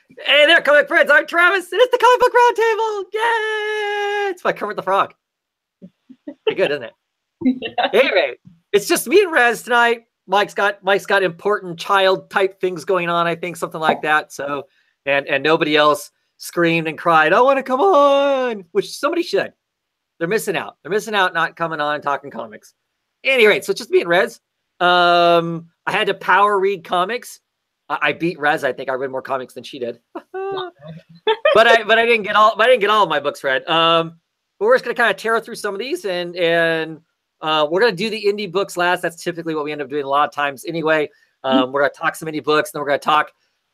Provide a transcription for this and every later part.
Hey there, comic friends. I'm Travis, and it's the Comic Book Roundtable. Yay! It's by Kermit the Frog. Pretty good, isn't it? Yeah. Anyway, it's just me and Rez tonight. Mike's got important child type things going on, I think, something like that. So, and nobody else screamed and cried, "I want to come on," which somebody should. They're missing out. They're missing out not coming on talking comics. Anyway, so it's just me and Rez. I had to power read comics. I beat Rez. I think I read more comics than she did. but I didn't get all of my books read. But we're just gonna kind of tear through some of these, and we're gonna do the indie books last. That's typically what we end up doing a lot of times anyway. We're gonna talk some indie books, then we're gonna talk.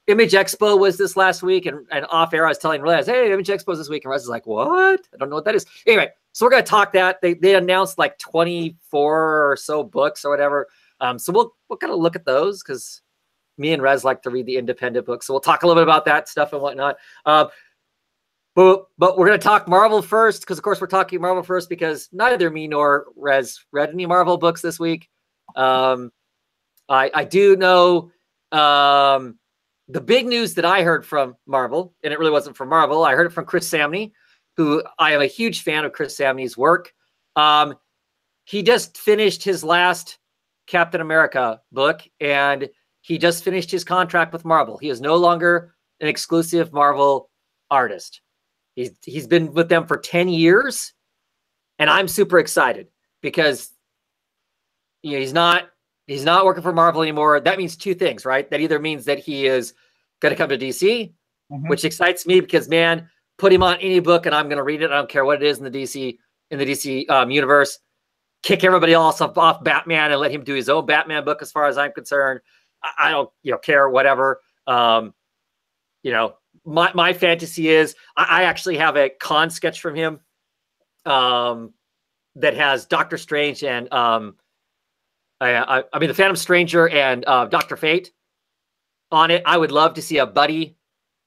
Image Expo was this last week, and off air I was telling Rez, "Hey, Image Expo is this week," and Rez is like, "What? I don't know what that is." Anyway, so we're gonna talk that. They announced like 24 or so books or whatever. So we'll kind of look at those because me and Rez like to read the independent books. So we'll talk a little bit about that stuff and whatnot. But we're going to talk Marvel first because, of course, we're talking Marvel first because neither me nor Rez read any Marvel books this week. I do know the big news that I heard from Marvel, and it really wasn't from Marvel. I heard it from Chris Samney, who I am a huge fan of Chris Samney's work. He just finished his last Captain America book, and he just finished his contract with Marvel. He is no longer an exclusive Marvel artist. He's been with them for 10 years, and I'm super excited because he's not working for Marvel anymore. That means two things, right? That either means that he is going to come to DC, which excites me because, man, put him on any book and I'm going to read it. I don't care what it is in the DC universe. Kick everybody else off Batman and let him do his own Batman book. As far as I'm concerned, I don't care, whatever. My fantasy is I actually have a con sketch from him that has Doctor Strange and the Phantom Stranger and Dr. Fate on it. I would love to see a buddy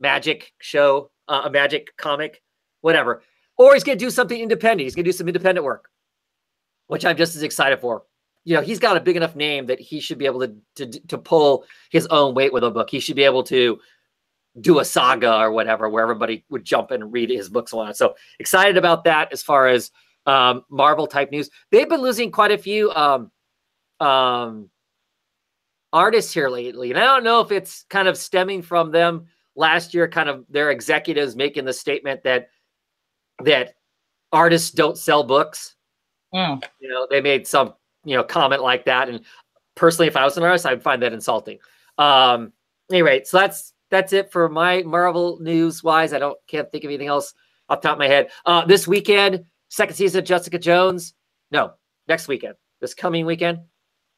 magic show, a magic comic, whatever. Or he's going to do something independent. He's going to do some independent work, which I'm just as excited for. He's got a big enough name that he should be able to pull his own weight with a book. He should be able to do a saga or whatever, where everybody would jump in and read his books a lot. So excited about that as far as Marvel type news. They've been losing quite a few artists here lately. And I don't know if it's kind of stemming from them last year, kind of their executives making the statement that artists don't sell books. They made some comment like that, and personally, if I was an artist, I'd find that insulting. Anyway, so that's it for my Marvel news wise. Can't think of anything else off the top of my head. This weekend, second season of Jessica Jones. No, next weekend. This coming weekend,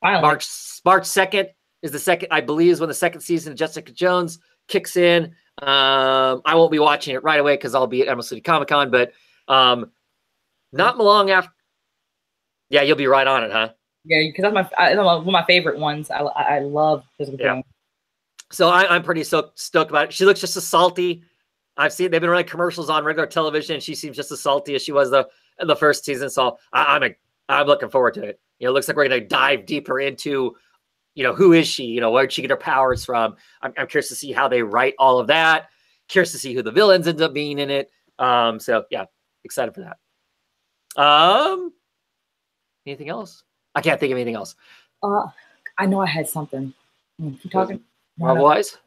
March 2nd is the second. I believe is when the second season of Jessica Jones kicks in. I won't be watching it right away because I'll be at Emerald City Comic Con, but not long after. Yeah, you'll be right on it, huh? Yeah, because that's one of my favorite ones. I love Jessica Jones. So I'm pretty stoked about it. She looks just as salty. They've been running commercials on regular television, and she seems just as salty as she was in the first season. So I'm looking forward to it. It looks like we're going to dive deeper into, who is she? Where'd she get her powers from? I'm curious to see how they write all of that. Curious to see who the villains end up being in it. So yeah, excited for that. Anything else? I can't think of anything else. I know I had something. Keep talking. Marvel-wise?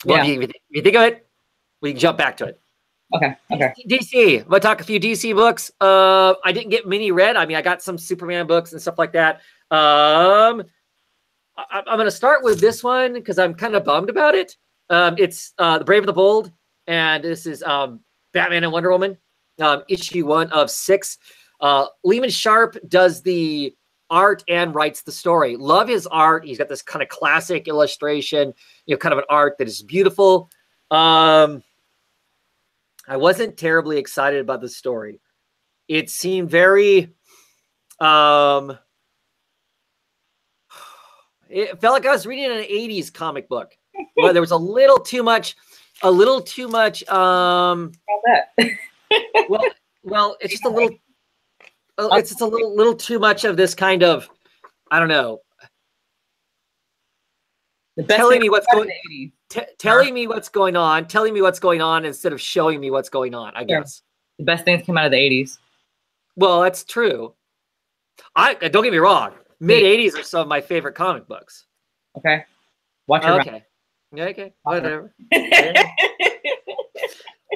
Well, if you think of it, we can jump back to it. Okay. DC. I'm going to talk a few DC books. I didn't get many read. I got some Superman books and stuff like that. I'm going to start with this one because I'm kind of bummed about it. It's The Brave and the Bold, and this is Batman and Wonder Woman, issue 1 of 6. Lehman Sharp does the art and writes the story. Love his art. He's got this kind of classic illustration, kind of an art that is beautiful. I wasn't terribly excited about the story. It seemed very, it felt like I was reading an 80s comic book, but there was a little too much, well, it's just a little, it's just a little too much of this kind of, I don't know. The best telling me what's going. telling me what's going on instead of showing me what's going on, I guess. The best things came out of the 80s. Well, that's true. Don't get me wrong. Mid 80s are some of my favorite comic books. Okay. Watch your okay. Okay. Whatever.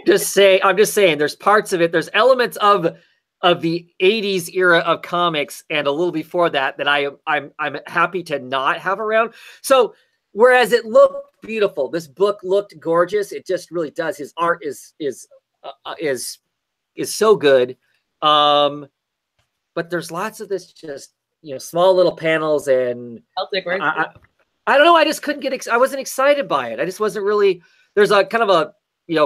I'm just saying there's parts of it. There's elements of the 80s era of comics and a little before that I'm happy to not have around. So whereas it looked beautiful, this book looked gorgeous. It just really does. His art is so good. But there's lots of this just, small little panels, and I don't know. I just couldn't I wasn't excited by it. I just wasn't really, there's a kind of a,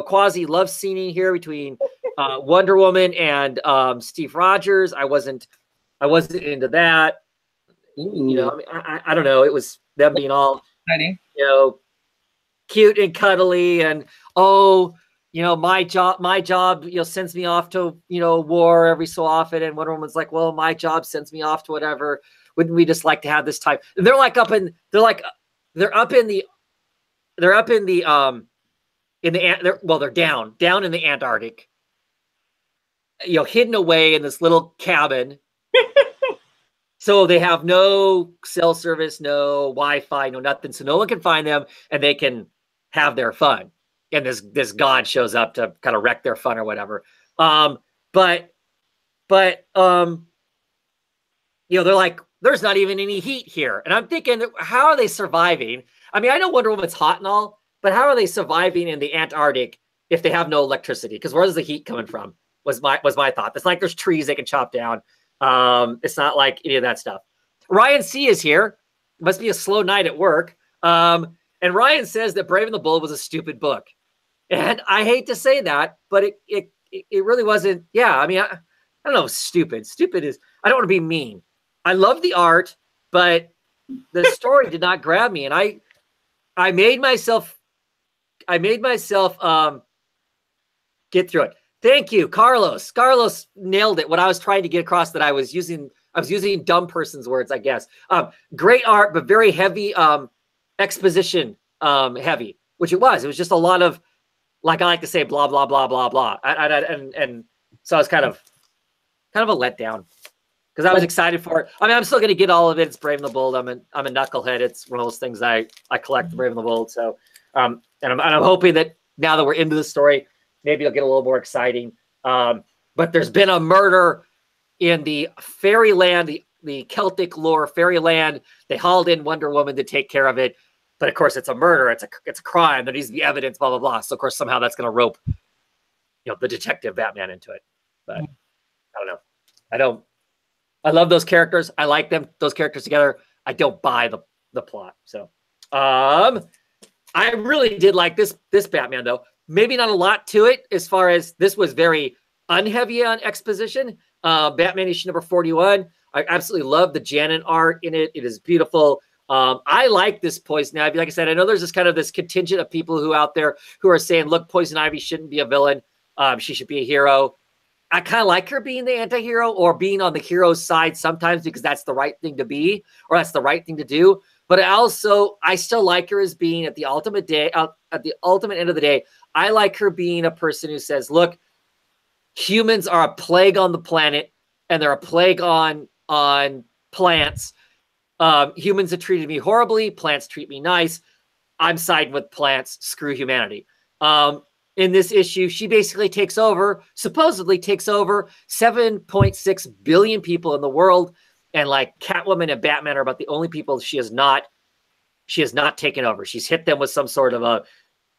quasi love scene in here between Wonder Woman and Steve Rogers. I wasn't into that. I don't know. It was them being all, cute and cuddly, and my job, sends me off to, war every so often. And Wonder Woman's like, well, my job sends me off to whatever. Wouldn't we just like to have this time? And they're up in down in the Antarctic, hidden away in this little cabin. So they have no cell service, no Wi-Fi, no nothing. So no one can find them, and they can have their fun. And this god shows up to kind of wreck their fun or whatever. But they're like, there's not even any heat here. And I'm thinking, how are they surviving? I mean, I know Wonder Woman's hot and all, but how are they surviving in the Antarctic if they have no electricity? Because where's the heat coming from? Was my thought. It's like there's trees they can chop down. It's not like any of that stuff. Ryan C is here. It must be a slow night at work. And Ryan says that Brave and the Bold was a stupid book. And I hate to say that, but it really wasn't. Yeah, I mean, I don't know. Stupid. Stupid is, I don't want to be mean. I love the art, but the story did not grab me. And I made myself get through it. Thank you, Carlos. Carlos nailed it. What I was trying to get across, that I was using dumb person's words, I guess. Great art, but very heavy exposition heavy, which it was. It was just a lot of, like I like to say, blah blah blah blah blah. And so I was kind of a letdown, because I was excited for it. I mean, I'm still going to get all of it. It's Brave and the Bold. I'm a knucklehead. It's one of those things I collect, the Brave and the Bold. So, and I'm hoping that now that we're into the story, maybe it'll get a little more exciting. But there's been a murder in the fairyland, the Celtic lore fairyland. They hauled in Wonder Woman to take care of it. But of course, it's a murder. It's a crime. There needs to be evidence, blah, blah, blah. So of course, somehow that's going to rope, the detective Batman into it. But I don't know. I love those characters. I like those characters together. I don't buy the plot. So, I really did like this Batman, though. Maybe not a lot to it, as far as this was very unheavy on exposition. Batman issue number 41. I absolutely love the Janin art in it. It is beautiful. I like this Poison Ivy. Like I said, I know there's this contingent of people who out there who are saying, look, Poison Ivy shouldn't be a villain. She should be a hero. I kind of like her being the anti-hero, or being on the hero's side sometimes, because that's the right thing to be, or that's the right thing to do. But I still like her as being at the ultimate end of the day. I like her being a person who says, look, humans are a plague on the planet, and they're a plague on plants. Humans have treated me horribly. Plants treat me nice. I'm siding with plants. Screw humanity. In this issue, she basically supposedly takes over 7.6 billion people in the world. And like Catwoman and Batman are about the only people she has not taken over. She's hit them with some sort of a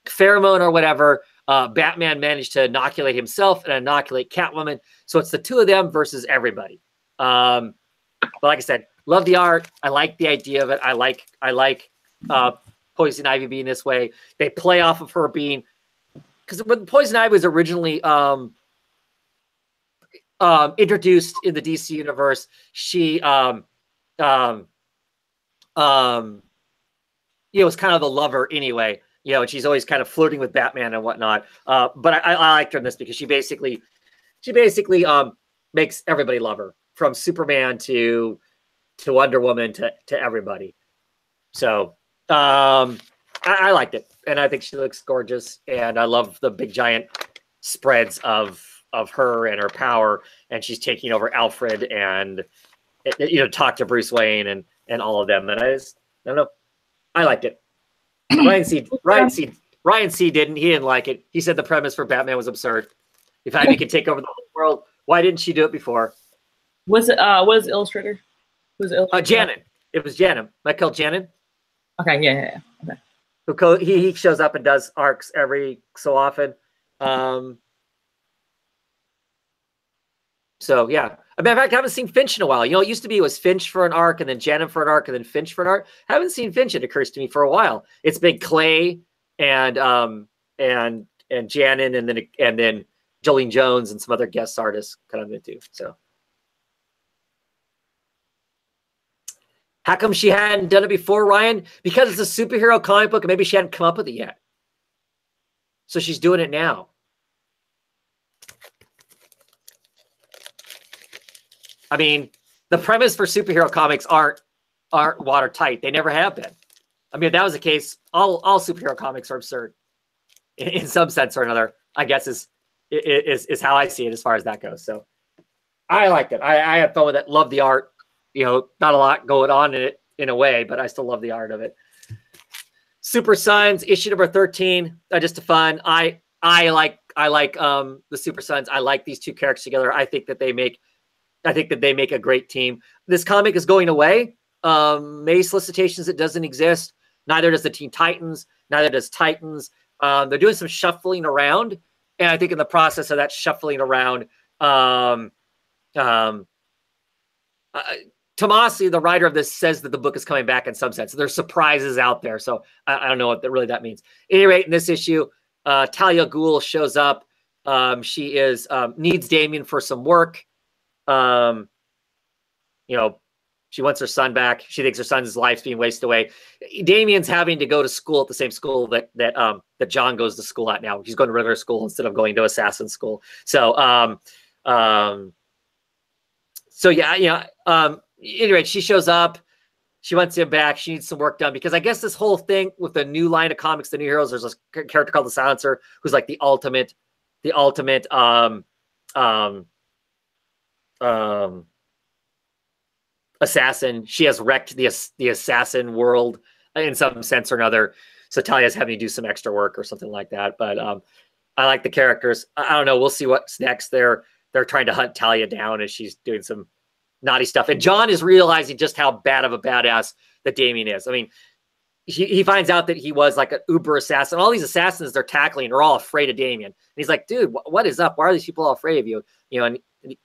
pheromone or whatever. Batman managed to inoculate himself and inoculate Catwoman. So it's the two of them versus everybody. But like I said, love the art. I like the idea of it. I like Poison Ivy being this way. They play off of her being, because when Poison Ivy was originally introduced in the DC universe, she was kind of the lover anyway. And she's always kind of flirting with Batman and whatnot. But I liked her in this because she basically makes everybody love her, from Superman to Wonder Woman to everybody. So I liked it, and I think she looks gorgeous, and I love the big giant spreads of her and her power, and she's taking over Alfred and talk to Bruce Wayne and all of them. And I don't know, I liked it. Ryan C didn't. He didn't like it. He said the premise for Batman was absurd. If Ivy could take over the whole world, why didn't she do it before? Was it what is the illustrator? Who's the illustrator? Janin. It was Janin. Michael Janin. Okay, yeah. Okay. He shows up and does arcs every so often. So yeah. I mean, in fact, I haven't seen Finch in a while. It used to be it was Finch for an arc, and then Janin for an arc, and then Finch for an arc. I haven't seen Finch, it occurs to me, for a while. It's been Clay and Janin, and then Jolene Jones and some other guest artists kind of into. So how come she hadn't done it before, Ryan? Because it's a superhero comic book, and maybe she hadn't come up with it yet. So she's doing it now. I mean, the premise for superhero comics aren't watertight. They never have been. I mean, if that was the case, all superhero comics are absurd in some sense or another, I guess is how I see it as far as that goes. So I liked it. I had fun with it. Love the art. Not a lot going on in it in a way, but I still love the art of it. Super Sons issue number 13. Just a fun. I like the Super Sons. I like these two characters together. I think that they make a great team. This comic is going away. May solicitations, it doesn't exist. Neither does the Teen Titans. Neither does Titans. They're doing some shuffling around, and I think in the process of that shuffling around, Tomasi, the writer of this, says that the book is coming back in some sense. There's surprises out there, so I don't know what that means. At any rate, in this issue, Talia Ghul shows up. She needs Damian for some work. She wants her son back. She thinks her son's life's being wasted away. Damian's having to go to school at the same school that John goes to school at now. He's going to regular school instead of going to assassin school. So, anyway, she shows up. She wants him back. She needs some work done because I guess this whole thing with the new line of comics, the new heroes, there's a character called the Silencer who's like the ultimate assassin. She has wrecked the assassin world in some sense or another. So Talia's having to do some extra work or something like that. But I like the characters. I don't know. We'll see what's next. They're trying to hunt Talia down as she's doing some naughty stuff. And John is realizing just how bad of a badass that Damian is. I mean, he finds out that he was like an uber assassin. All these assassins they're tackling are all afraid of Damian. And he's like, dude, what is up? Why are these people all afraid of you? And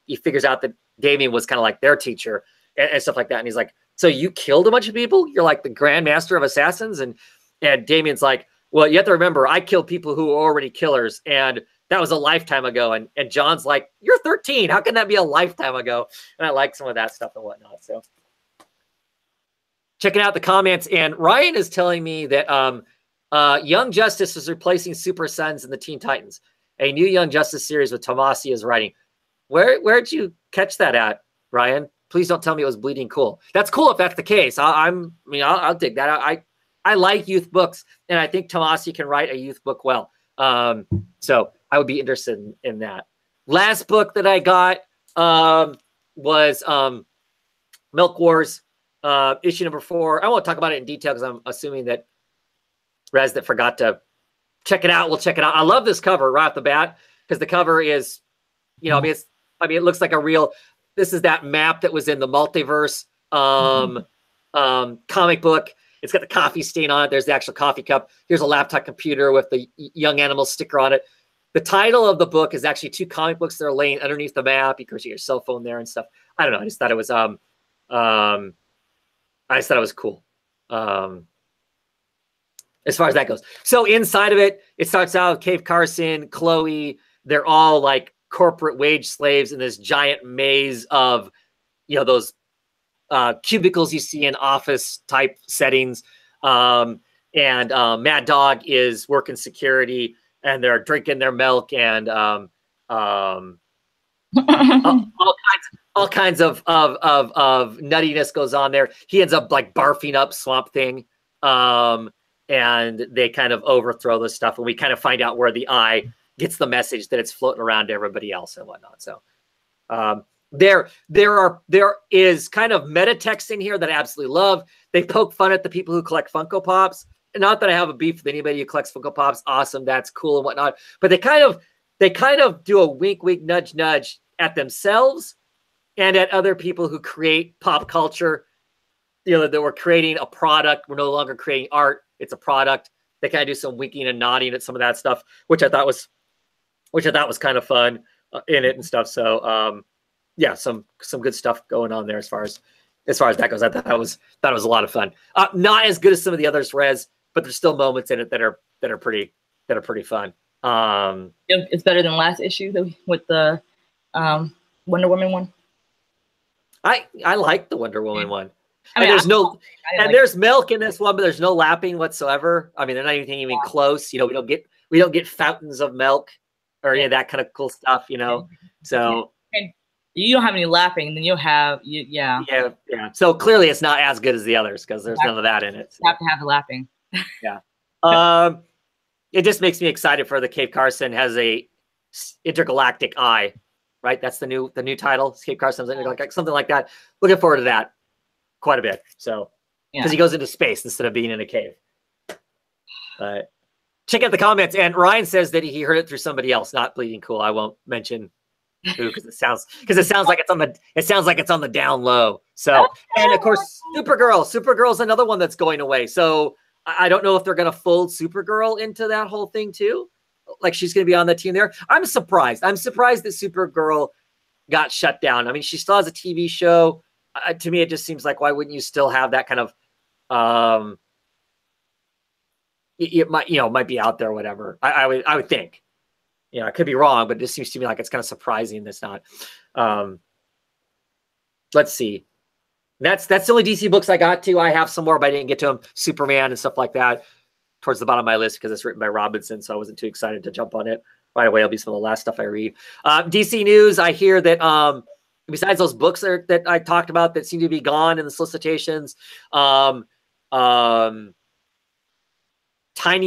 he figures out that Damian was kind of like their teacher and stuff like that. And he's like, so you killed a bunch of people? You're like the Grand Master of Assassins? And Damian's like, well, you have to remember, I killed people who were already killers. And that was a lifetime ago. And John's like, you're 13. How can that be a lifetime ago? And I like some of that stuff and whatnot. So checking out the comments. And Ryan is telling me that Young Justice is replacing Super Sons and the Teen Titans. A new Young Justice series with Tomasi is writing. Where'd you catch that at, Ryan? Please don't tell me it was Bleeding Cool. That's cool if that's the case. I'll dig that. I like youth books, and I think Tomasi can write a youth book well. So I would be interested in that. Last book that I got was Milk Wars, issue number 4. I won't talk about it in detail because I'm assuming that Rez that forgot to check it out will check it out. I love this cover right off the bat because the cover is, it looks like a real. This is that map that was in the multiverse comic book. It's got the coffee stain on it. There's the actual coffee cup. Here's a laptop computer with the Young Animals sticker on it. The title of the book is actually 2 comic books that are laying underneath the map because you have your cell phone there and stuff. I don't know. I just thought it was cool. As far as that goes. So inside of it, it starts out with Cave Carson, Chloe. They're all like corporate wage slaves in this giant maze of, those cubicles you see in office type settings. And Mad Dog is working security and they're drinking their milk and all kinds of nuttiness goes on there. He ends up like barfing up Swamp Thing. and they kind of overthrow this stuff, and we kind of find out where the eye gets the message that it's floating around to everybody else and whatnot. So there is kind of meta text in here that I absolutely love. They poke fun at the people who collect Funko Pops. And not that I have a beef with anybody who collects Funko Pops. Awesome, that's cool and whatnot. But they kind of do a wink, wink, nudge, nudge at themselves and at other people who create pop culture. You know, that we're creating a product. We're no longer creating art. It's a product. They kind of do some winking and nodding at some of that stuff, which I thought was kind of fun in it and stuff. So yeah, some good stuff going on there as far as that goes. I thought that was a lot of fun. Not as good as some of the others, Rez, but there's still moments in it that are pretty fun. It's better than last issue with the Wonder Woman one. I like the Wonder Woman one. I mean, there's milk in this one, but there's no lapping whatsoever. I mean, they're not even close. You know, we don't get fountains of milk or any of that kind of cool stuff. You know, so. And you don't have any lapping, then you'll have yeah. So clearly, it's not as good as the others because there's none of that in it. So. You have to have the lapping. Yeah. It just makes me excited for the Cave Carson has a intergalactic eye, right? That's the new title. Cave Carson, something like that. Looking forward to that quite a bit. So because he goes into space instead of being in a cave. Check out the comments. And Ryan says that he heard it through somebody else, not Bleeding Cool. I won't mention who because it sounds like it's on the down low. So and of course Supergirl's another one that's going away. So I don't know if they're going to fold Supergirl into that whole thing too. Like she's going to be on the team there. I'm surprised that Supergirl got shut down. I mean, she still has a TV show. To me, it just seems like, why wouldn't you still have that kind of, it might be out there or whatever. I would think, I could be wrong, but it just seems to me like it's kind of surprising that's not. Let's see. That's the only DC books I got to. I have some more, but I didn't get to them. Superman and stuff like that towards the bottom of my list because it's written by Robinson, so I wasn't too excited to jump on it right away. It'll be some of the last stuff I read. DC news, I hear that besides those books that I talked about that seem to be gone in the solicitations, Tiny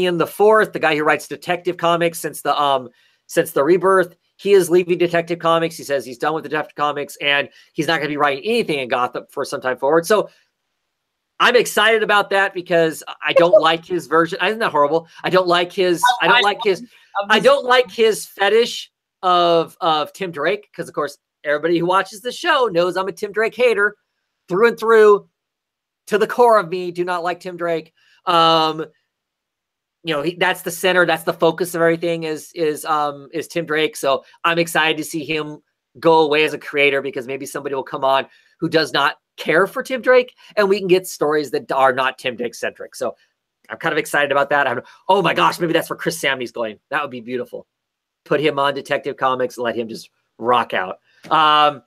in the Fourth, the guy who writes Detective Comics since the Rebirth, he is leaving Detective Comics. He says he's done with Detective Comics and he's not going to be writing anything in Gotham for some time forward. So I'm excited about that because I don't like his version. Isn't that horrible? I don't like his fetish of Tim Drake because, of course, everybody who watches the show knows I'm a Tim Drake hater through and through. To the core of me, do not like Tim Drake. That's the center. That's the focus of everything is Tim Drake. So I'm excited to see him go away as a creator because maybe somebody will come on who does not care for Tim Drake and we can get stories that are not Tim Drake centric. So I'm kind of excited about that. Oh my gosh, maybe that's where Chris Samney's going. That would be beautiful. Put him on Detective Comics and let him just rock out. Maybe I'll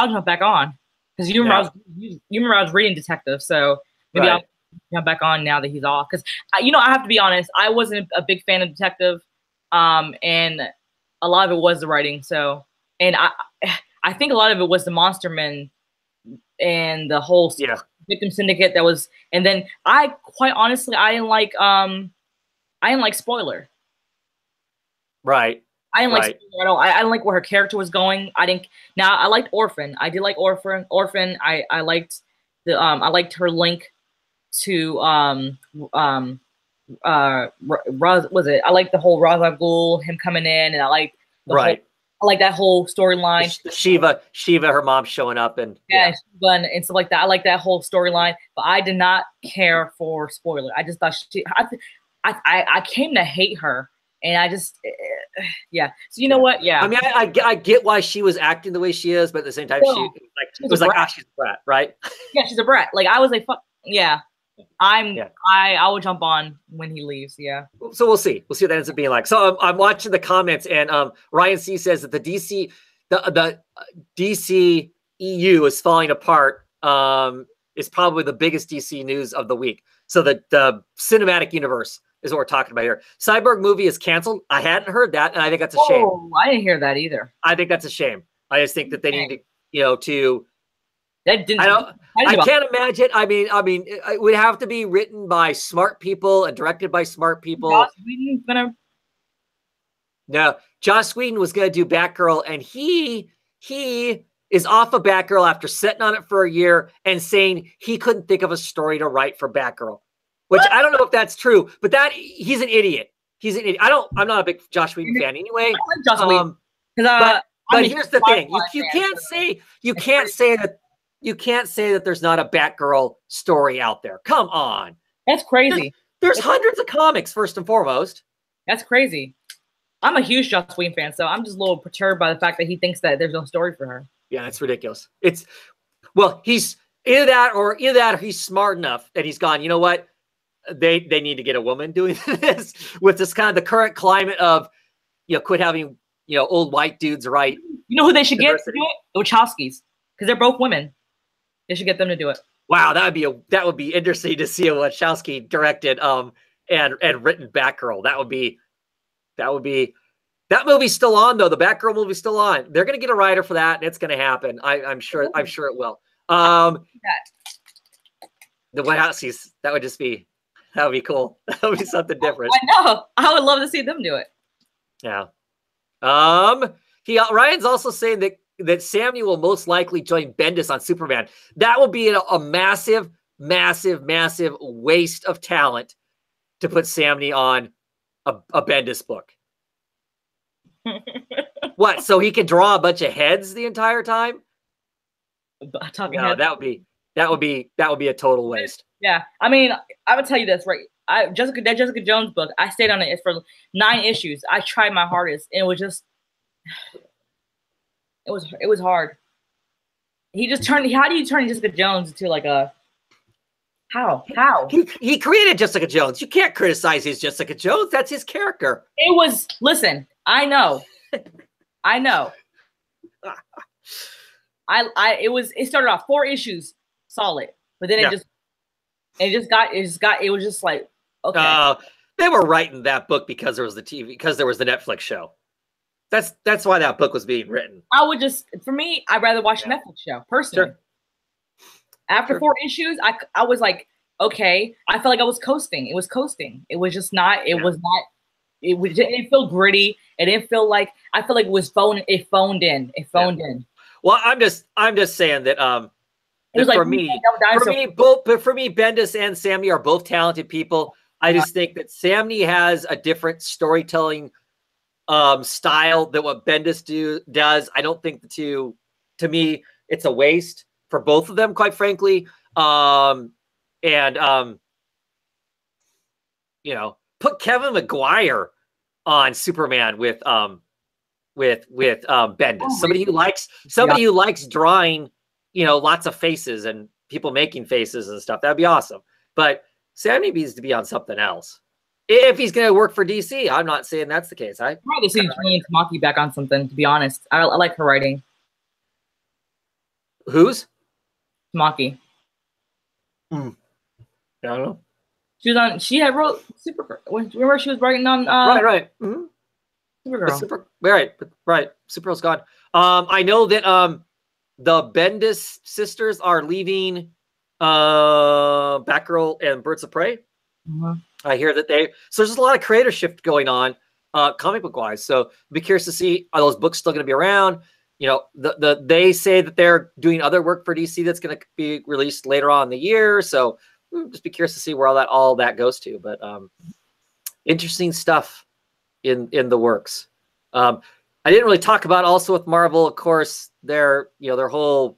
jump back on because you remember I was reading Detective, so maybe I'll jump back on now that he's off. Because I have to be honest, I wasn't a big fan of Detective, and a lot of it was the writing. So, and I think a lot of it was the Monster Men and the whole victim syndicate that was. And then I didn't like Spoiler. Right. I didn't like Spoiler at all. I didn't like where her character was going. Now I liked Orphan. I did like Orphan. I liked her link to I like the whole Ra's al Ghul, him coming in, and I like I like that whole storyline. Shiva, her mom showing up and and stuff like that. I like that whole storyline, but I did not care for Spoiler. I just thought I came to hate her. And I just, So you know what? Yeah. I mean, I get why she was acting the way she is, but at the same time, she's a brat, right? Yeah, she's a brat. Like I was like, fuck, yeah. I will jump on when he leaves. Yeah. So we'll see. We'll see what that ends up being like. So I'm watching the comments, and Ryan C says that the DC EU is falling apart. Is probably the biggest DC news of the week. So the cinematic universe is what we're talking about here. Cyborg movie is canceled. I hadn't heard that, and I think that's a shame. I didn't hear that either. I think that's a shame. I just think that they need to That didn't. I can't imagine. I mean, it would have to be written by smart people and directed by smart people. Joss Whedon's gonna. No, Joss Whedon was gonna do Batgirl, and he is off of Batgirl after sitting on it for a year and saying he couldn't think of a story to write for Batgirl. Which I don't know if that's true, but he's an idiot. He's an idiot. I'm not a big Joss Whedon fan anyway. I like Joss Whedon. But here's the thing: you can't say that there's not a Batgirl story out there. Come on, that's crazy. There's hundreds of comics, first and foremost. That's crazy. I'm a huge Joss Whedon fan, so I'm just a little perturbed by the fact that he thinks that there's no story for her. Yeah, it's ridiculous. He's either that or he's smart enough that he's gone, you know what? They need to get a woman doing this with this kind of the current climate of, quit having, old white dudes write. You know who they should get to do it? The Wachowskis, because they're both women. They should get them to do it. Wow, that would be interesting to see a Wachowski directed and written Batgirl. That movie's still on though. The Batgirl movie's still on. They're gonna get a writer for that, and it's gonna happen. I'm sure it will. The Wachowskis, that would be cool. That would be something different. I know. I would love to see them do it. Yeah. Ryan's also saying that Sammy will most likely join Bendis on Superman. That will be a massive, massive, massive waste of talent to put Sammy on a Bendis book. What? So he can draw a bunch of heads the entire time? No, that would be a total waste. Yeah, I mean, I would tell you this, right? That Jessica Jones book, I stayed on it for 9 issues. I tried my hardest, and it was just, it was hard. He just turned. How do you turn Jessica Jones into like a? How? He created Jessica Jones. You can't criticize his Jessica Jones. That's his character. It was. Listen, I know. It started off 4 issues solid, but then it was just like, okay. They were writing that book because there was the Netflix show. That's why that book was being written. For me, I'd rather watch a Netflix show personally. Sure. After 4 issues, I was like, okay. I felt like I was coasting. It was coasting. It was just not. It was not. It didn't feel gritty. It didn't feel like. I felt like it was phoned. It phoned in. in. Well, I'm just saying that. For me, Bendis and Sammy are both talented people. I just think that Sammy has a different storytelling style than what Bendis does. I don't think the two. To me, it's a waste for both of them, quite frankly. Put Kevin McGuire on Superman with Bendis. Somebody who likes drawing, lots of faces and people making faces and stuff. That'd be awesome. But Sammy needs to be on something else. If he's going to work for DC, I'm not saying that's the case. I'd rather see Julian Tamaki back on something, to be honest. I like her writing. Whose? Tamaki. I don't know. She had wrote Supergirl. Remember she was writing on right. Mm-hmm. Supergirl. Right. Supergirl's gone. I know that the Bendis sisters are leaving Batgirl and Birds of Prey. Mm-hmm. I hear that so there's a lot of creator shift going on comic book wise. So be curious to see, are those books still going to be around? They say that they're doing other work for DC that's going to be released later on in the year. So just be curious to see where all that goes to. But interesting stuff in the works. I didn't really talk about also with Marvel, of course, they're relaunching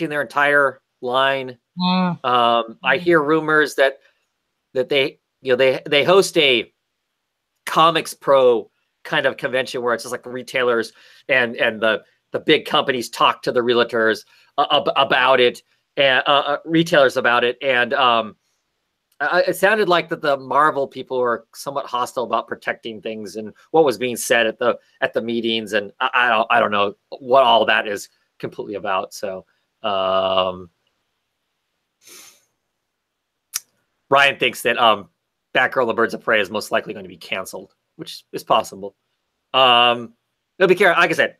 their entire line. I hear rumors that they host a Comics Pro kind of convention where it's just like the retailers and the big companies talk to the realtors about it and retailers about it. And it sounded like that the Marvel people were somewhat hostile about protecting things and what was being said at the meetings. And I don't know what all that is completely about. So Ryan thinks that Batgirl and Birds of Prey is most likely going to be canceled, which is possible. It'll be careful. Like I said,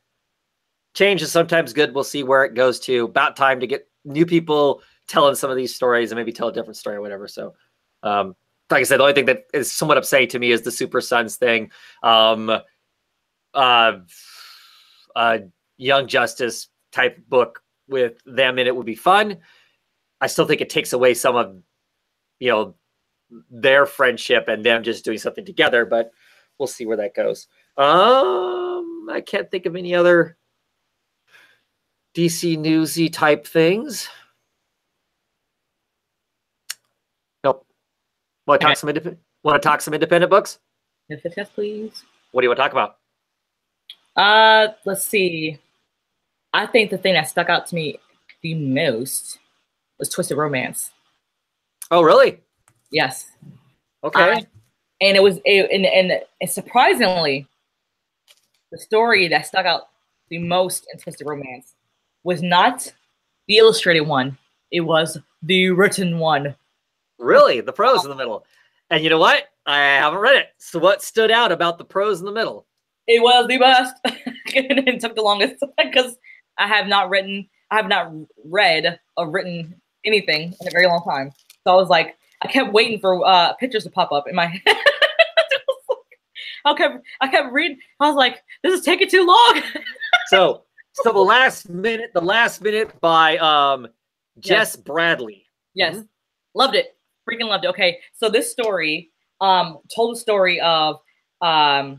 change is sometimes good. We'll see where it goes to. About time to get new people telling some of these stories and maybe tell a different story or whatever. So, like I said, the only thing that is somewhat upsetting to me is the Super Sons thing. Young Justice type book with them in it would be fun. I still think it takes away some of, you know, their friendship and them just doing something together, but we'll see where that goes. I can't think of any other DC newsy type things. Nope. Want to talk some independent books? Yes, please. What do you want to talk about? Let's see. I think the thing that stuck out to me the most was Twisted Romance. Oh, really? Yes. Okay. And it was and surprisingly, the story that stuck out the most in Twisted Romance was not the illustrated one. It was the written one. Really? The prose in the middle. And you know what? I haven't read it. So what stood out about the prose in the middle? It was the best. And it took the longest because I have not read or written anything in a very long time. So I was like, I kept waiting for pictures to pop up in my head. I kept reading. I was like, this is taking too long. So the last minute by Jess Bradley. Yes. Mm-hmm. Loved it. Freaking loved it. Okay. So this story told the story of a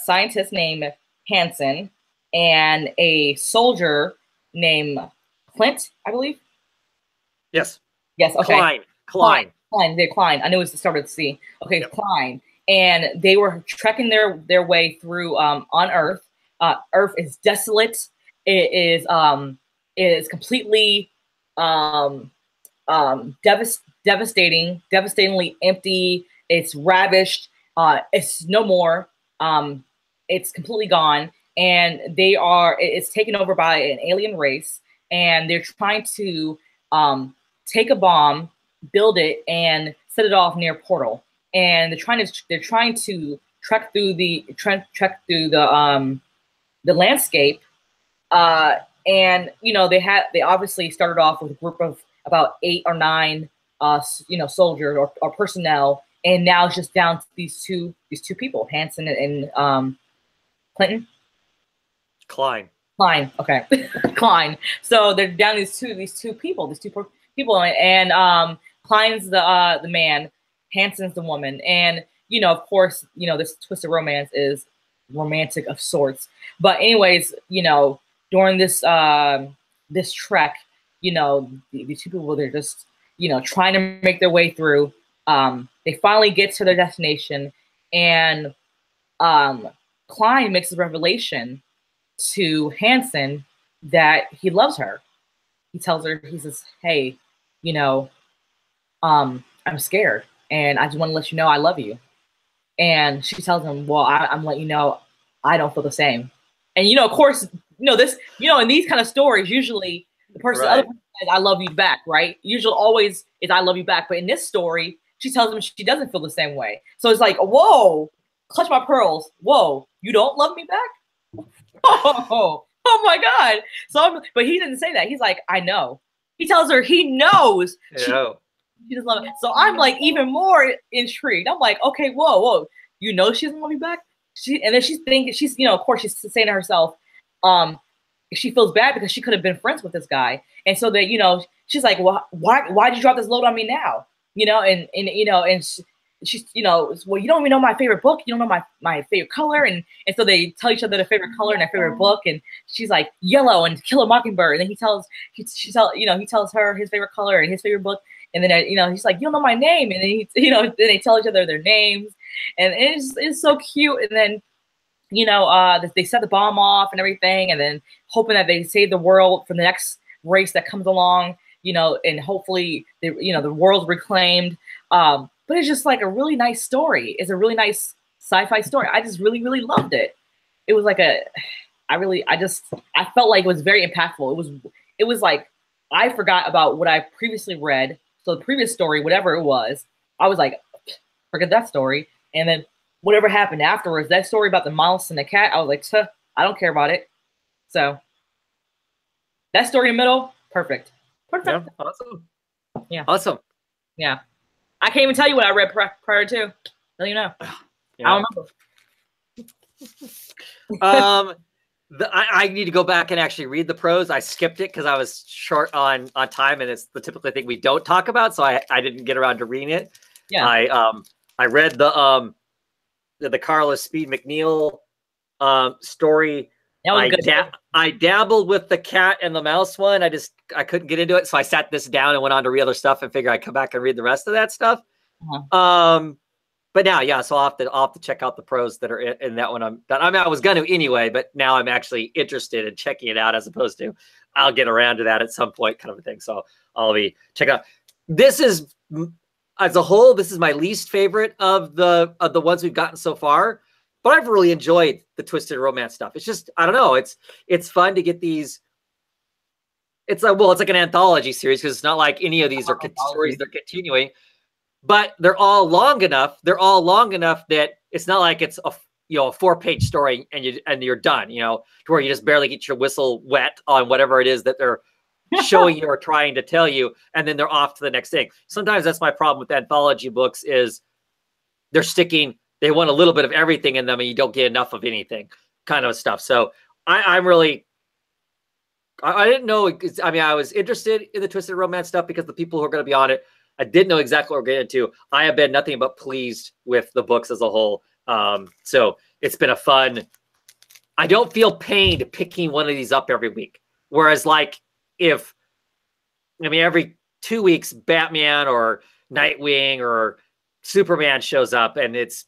scientist named Hansen and a soldier named Clint, I believe. Yes. Yes. Okay. Klein. They're Klein. I knew it was the start of the C. Okay, yep. Klein. And they were trekking their way through on Earth. Earth is desolate. It is completely devastatingly empty. It's ravished. It's no more. It's completely gone. And it's taken over by an alien race. And they're trying to take a bomb, build it, and set it off near a portal. And they're trying to trek through the landscape. And you know, they obviously started off with a group of about 8 or 9 soldiers or personnel, and now it's just down to these two people, Hansen and Clinton. Klein. Okay. Klein. So they're down these two people, and Klein's the man, Hansen's the woman, and you know, of course, you know, this Twisted Romance is romantic of sorts. But anyways, you know, during this this trek, you know, these two people, they're just, you know, trying to make their way through. They finally get to their destination, and Klein makes a revelation to Hansen that he loves her. He tells her, he says, hey, you know, I'm scared, and I just want to let you know I love you. And she tells him, well, I'm letting you know I don't feel the same. And, you know, of course, you know, this, you know, in these kind of stories, usually the person, right, other person says, I love you back, right? Usually always is I love you back. But in this story, she tells him she doesn't feel the same way. So it's like, whoa, clutch my pearls. Whoa, you don't love me back? Oh my God. But he didn't say that. He's like, I know. He tells her he knows. She doesn't love it. So I'm like even more intrigued. I'm like, okay, whoa. You know she doesn't love me back? And then she's thinking, you know, of course she's saying to herself, she feels bad because she could have been friends with this guy. And so that, you know, she's like, well, why'd you drop this load on me now? You know, and you know, and she's, you know, well, you don't even know my favorite book. You don't know my favorite color. And so they tell each other their favorite color and their favorite book. And she's like, yellow and Kill a Mockingbird. And then he tells her his favorite color and his favorite book. And then, you know, he's like, you don't know my name. And then then they tell each other their names. And it's so cute. And then, you know, they set the bomb off and everything. And then hoping that they save the world from the next race that comes along, you know, and hopefully, the world's reclaimed. But it's just like a really nice story. It's a really nice sci-fi story. I just really, really loved it. It was like I felt like it was very impactful. It was like, I forgot about what I previously read. So the previous story, whatever it was, I was like, forget that story. And then whatever happened afterwards, that story about the mouse and the cat, I was like, "Tuh, I don't care about it." So that story in the middle, perfect. Yeah, awesome. Yeah, awesome. Yeah, I can't even tell you what I read prior to. Let you know. Yeah. I don't remember. I need to go back and actually read the prose. I skipped it because I was short on time, and it's the typical thing we don't talk about, so I didn't get around to reading it. Yeah. I read the Carlos Speed McNeil story. I dabbled with the cat and the mouse one. I couldn't get into it, so I sat this down and went on to read other stuff and figured I'd come back and read the rest of that stuff. But now, yeah, so I'll have to check out the prose that are in that one. I mean, I was going to anyway, but now I'm actually interested in checking it out as opposed to I'll get around to that at some point, kind of a thing. So I'll be checking out. This is, as a whole, this is my least favorite of the ones we've gotten so far. But I've really enjoyed the twisted romance stuff. It's just, I don't know, it's fun to get these. It's like, well, it's like an anthology series because it's not like any of these are stories they're continuing. But they're all long enough. They're all long enough that it's not like it's a 4-page story and you're done. To where you just barely get your whistle wet on whatever it is that they're showing you or trying to tell you, and then they're off to the next thing. Sometimes that's my problem with anthology books is they want a little bit of everything in them, and you don't get enough of anything, kind of stuff. So I didn't know. I mean, I was interested in the twisted romance stuff because the people who are going to be on it. I didn't know exactly what we're getting into. I have been nothing but pleased with the books as a whole. So it's been a fun. I don't feel pained picking one of these up every week. Whereas, like, every 2 weeks, Batman or Nightwing or Superman shows up, and it's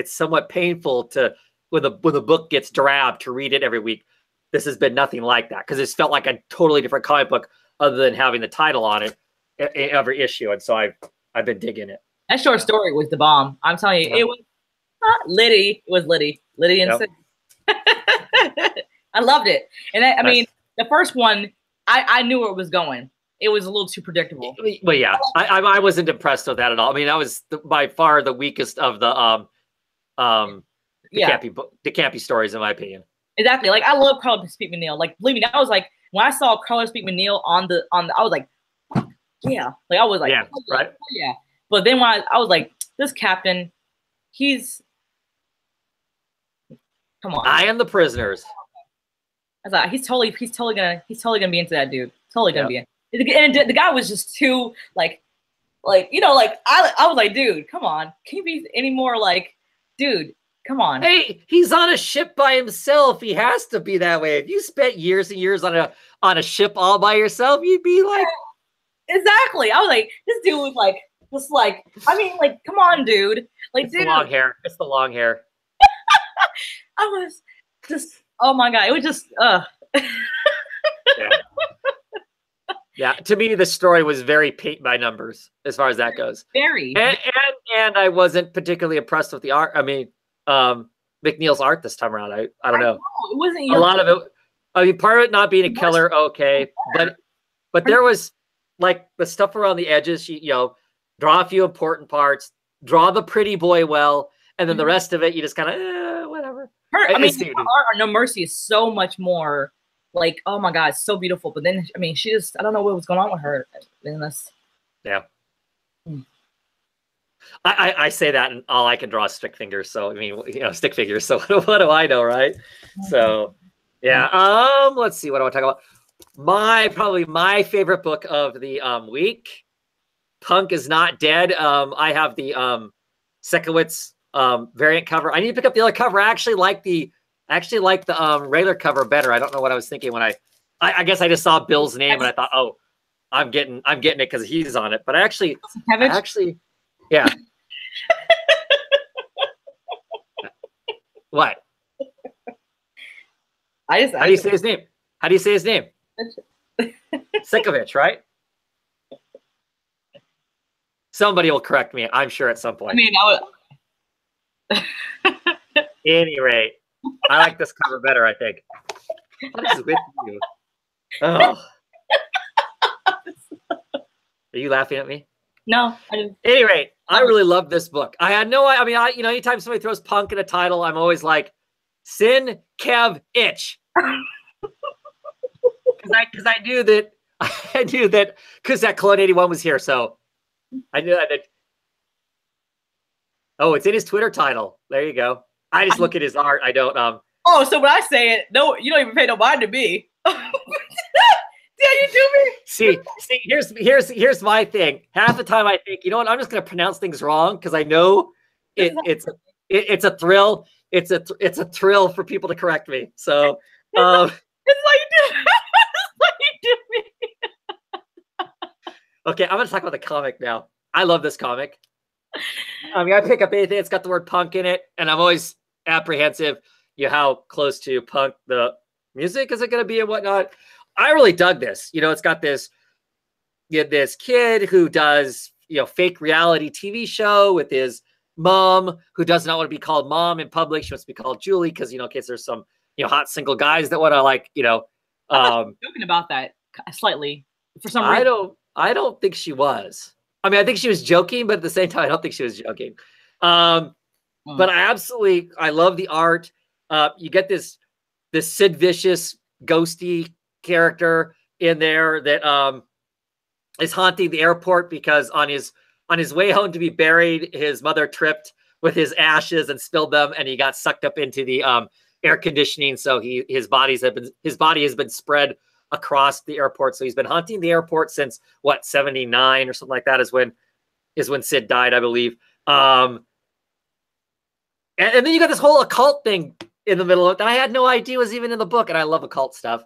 somewhat painful to when the book gets drab to read it every week. This has been nothing like that because it's felt like a totally different comic book other than having the title on it. Every issue, and so I've been digging it. That short story was the bomb. I'm telling you, it was Liddy. It was Liddy and Sid. I loved it, and I mean, the first one, I knew where it was going. It was a little too predictable. Well, yeah, I wasn't impressed with that at all. I mean, that was by far the weakest of the campy stories, in my opinion. Exactly. Like, I love Carlos Speed McNeil. Like, believe me, that was like when I saw Carlos Speed McNeil on the I was like. Yeah, like I was like, yeah, right, yeah. But then when I was like, this captain, come on. I am the prisoners. I was like, he's totally gonna be into that dude. Totally gonna be in. And the guy was just too like I was like, dude, come on, can you be any more like, dude, come on. Hey, he's on a ship by himself. He has to be that way. If you spent years and years on a ship all by yourself, you'd be like. Exactly. I was like, this dude was like, just like, I mean, like, come on, dude. Like, it's the long hair. It's the long hair. I was just, oh my God. It was just, Yeah. To me, the story was very paint by numbers as far as that goes. Very. And I wasn't particularly impressed with the art. I mean, McNeil's art this time around. I don't know. It wasn't a lot of it. I mean, part of it not being a killer, okay, but there was. Like the stuff around the edges, she, draw a few important parts, draw the pretty boy well, and then the rest of it, you just kind of, whatever. Her art on No Mercy is so much more like, oh my God, it's so beautiful. But then, I mean, she just, I don't know what was going on with her. Yeah. I say that, and all I can draw is stick figures. So, I mean, stick figures. So what do I know, right? So, yeah. Let's see. What do I talk about? Probably my favorite book of the week, Punk is Not Dead. I have the Sekowitz variant cover. I need to pick up the other cover. I actually like the regular cover better. I don't know what I was thinking when I guess I just saw Bill's name and I thought, oh, I'm getting it because he's on it. But I actually yeah. What? How do you say his name? How do you say his name? Sikovich, right? Somebody will correct me, I'm sure, at some point. I mean, Any rate, I like this cover better, I think. What is with you? Oh. Are you laughing at me? No, I didn't. Any rate, I really love this book. I had no, I mean, anytime somebody throws punk in a title, I'm always like, Sin, Kev, Itch. Because I knew that, because that Clone 81 was here. So I knew that. Oh, it's in his Twitter title. There you go. I just look at his art. I don't, Oh, so when I say it, no, you don't even pay no mind to me. Yeah, you do me. See, here's my thing. Half the time I think, you know what, I'm just gonna pronounce things wrong because I know it's a thrill. It's a thrill for people to correct me. So it's like you do. It's like you do me. Okay, I'm gonna talk about the comic now. I love this comic. I mean, I pick up anything that's got the word punk in it, and I'm always apprehensive, how close to punk the music is it gonna be and whatnot. I really dug this. It's got this kid who does, fake reality TV show with his mom who does not want to be called mom in public. She wants to be called Julie because, in case there's some, hot single guys that want to joking about that slightly for some reason. I don't think she was. I mean, I think she was joking, but at the same time, I don't think she was joking. But I love the art. You get this Sid Vicious ghosty character in there that is haunting the airport because on his way home to be buried, his mother tripped with his ashes and spilled them, and he got sucked up into the air conditioning. So his body has been spread across the airport. So he's been haunting the airport since what, 79 or something like that is when Sid died, I believe. And then you got this whole occult thing in the middle of it that I had no idea was even in the book, and I love occult stuff.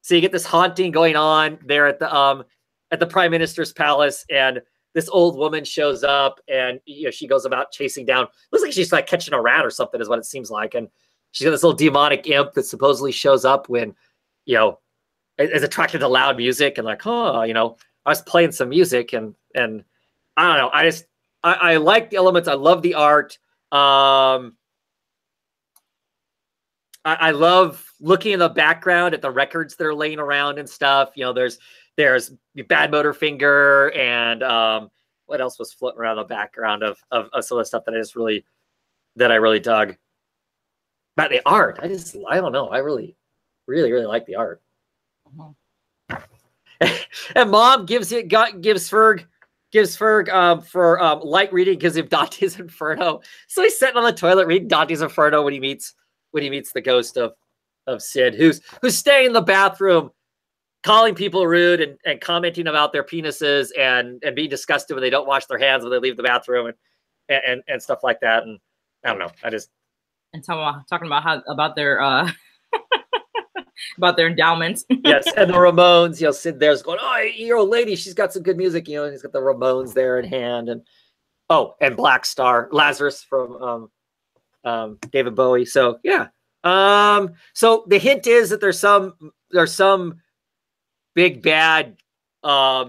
So you get this haunting going on there at the Prime Minister's palace, and this old woman shows up, and she goes about chasing down. Looks like she's like catching a rat or something, is what it seems like. And she's got this little demonic imp that supposedly shows up when, is attracted to loud music and like, I was playing some music, and I don't know. I like the elements. I love the art. I love looking in the background at the records that are laying around and stuff. There's Bad Motor Finger and what else was floating around the background of some of the stuff that I really dug. But the art, I don't know. I really, really, really like the art. And Mom gives Ferg for light reading, gives him Dante's Inferno. So he's sitting on the toilet reading Dante's Inferno when he meets the ghost of Sid, who's staying in the bathroom, calling people rude and commenting about their penises and being disgusted when they don't wash their hands when they leave the bathroom and stuff like that. And I don't know. And talking about their about their endowments. Yes, and the Ramones. Sid there's going, oh, your old lady, she's got some good music. He's got the Ramones there in hand, and Black Star, Lazarus from David Bowie. So yeah. So the hint is that there's some big bad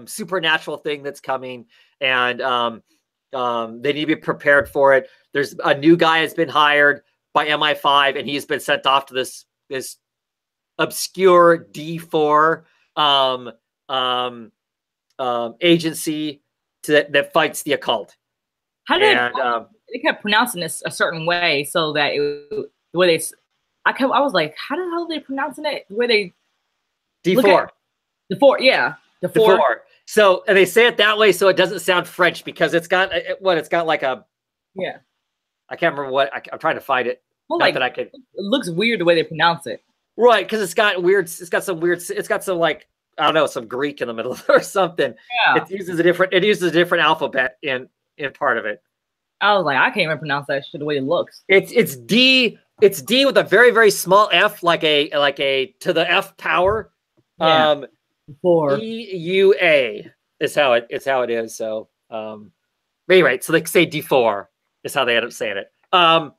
supernatural thing that's coming, and they need to be prepared for it. There's a new guy has been hired by MI5, and he's been sent off to this obscure D4 agency that fights the occult. How did they kept pronouncing this a certain way so that the way I was like, how the hell are they pronouncing it? The way they D4. The four, yeah. The four. So, and they say it that way so it doesn't sound French because it's got like a, yeah. I can't remember what, I'm trying to find it. Well, like, it looks weird the way they pronounce it. Right, because it's got some like, I don't know, some Greek in the middle or something. Yeah. It uses a different alphabet in part of it. I was like, I can't even pronounce that shit the way it looks. It's D with a very, very small F, like a to the F power. Yeah. EUA is how it is. So anyway, so they say D4 is how they end up saying it. I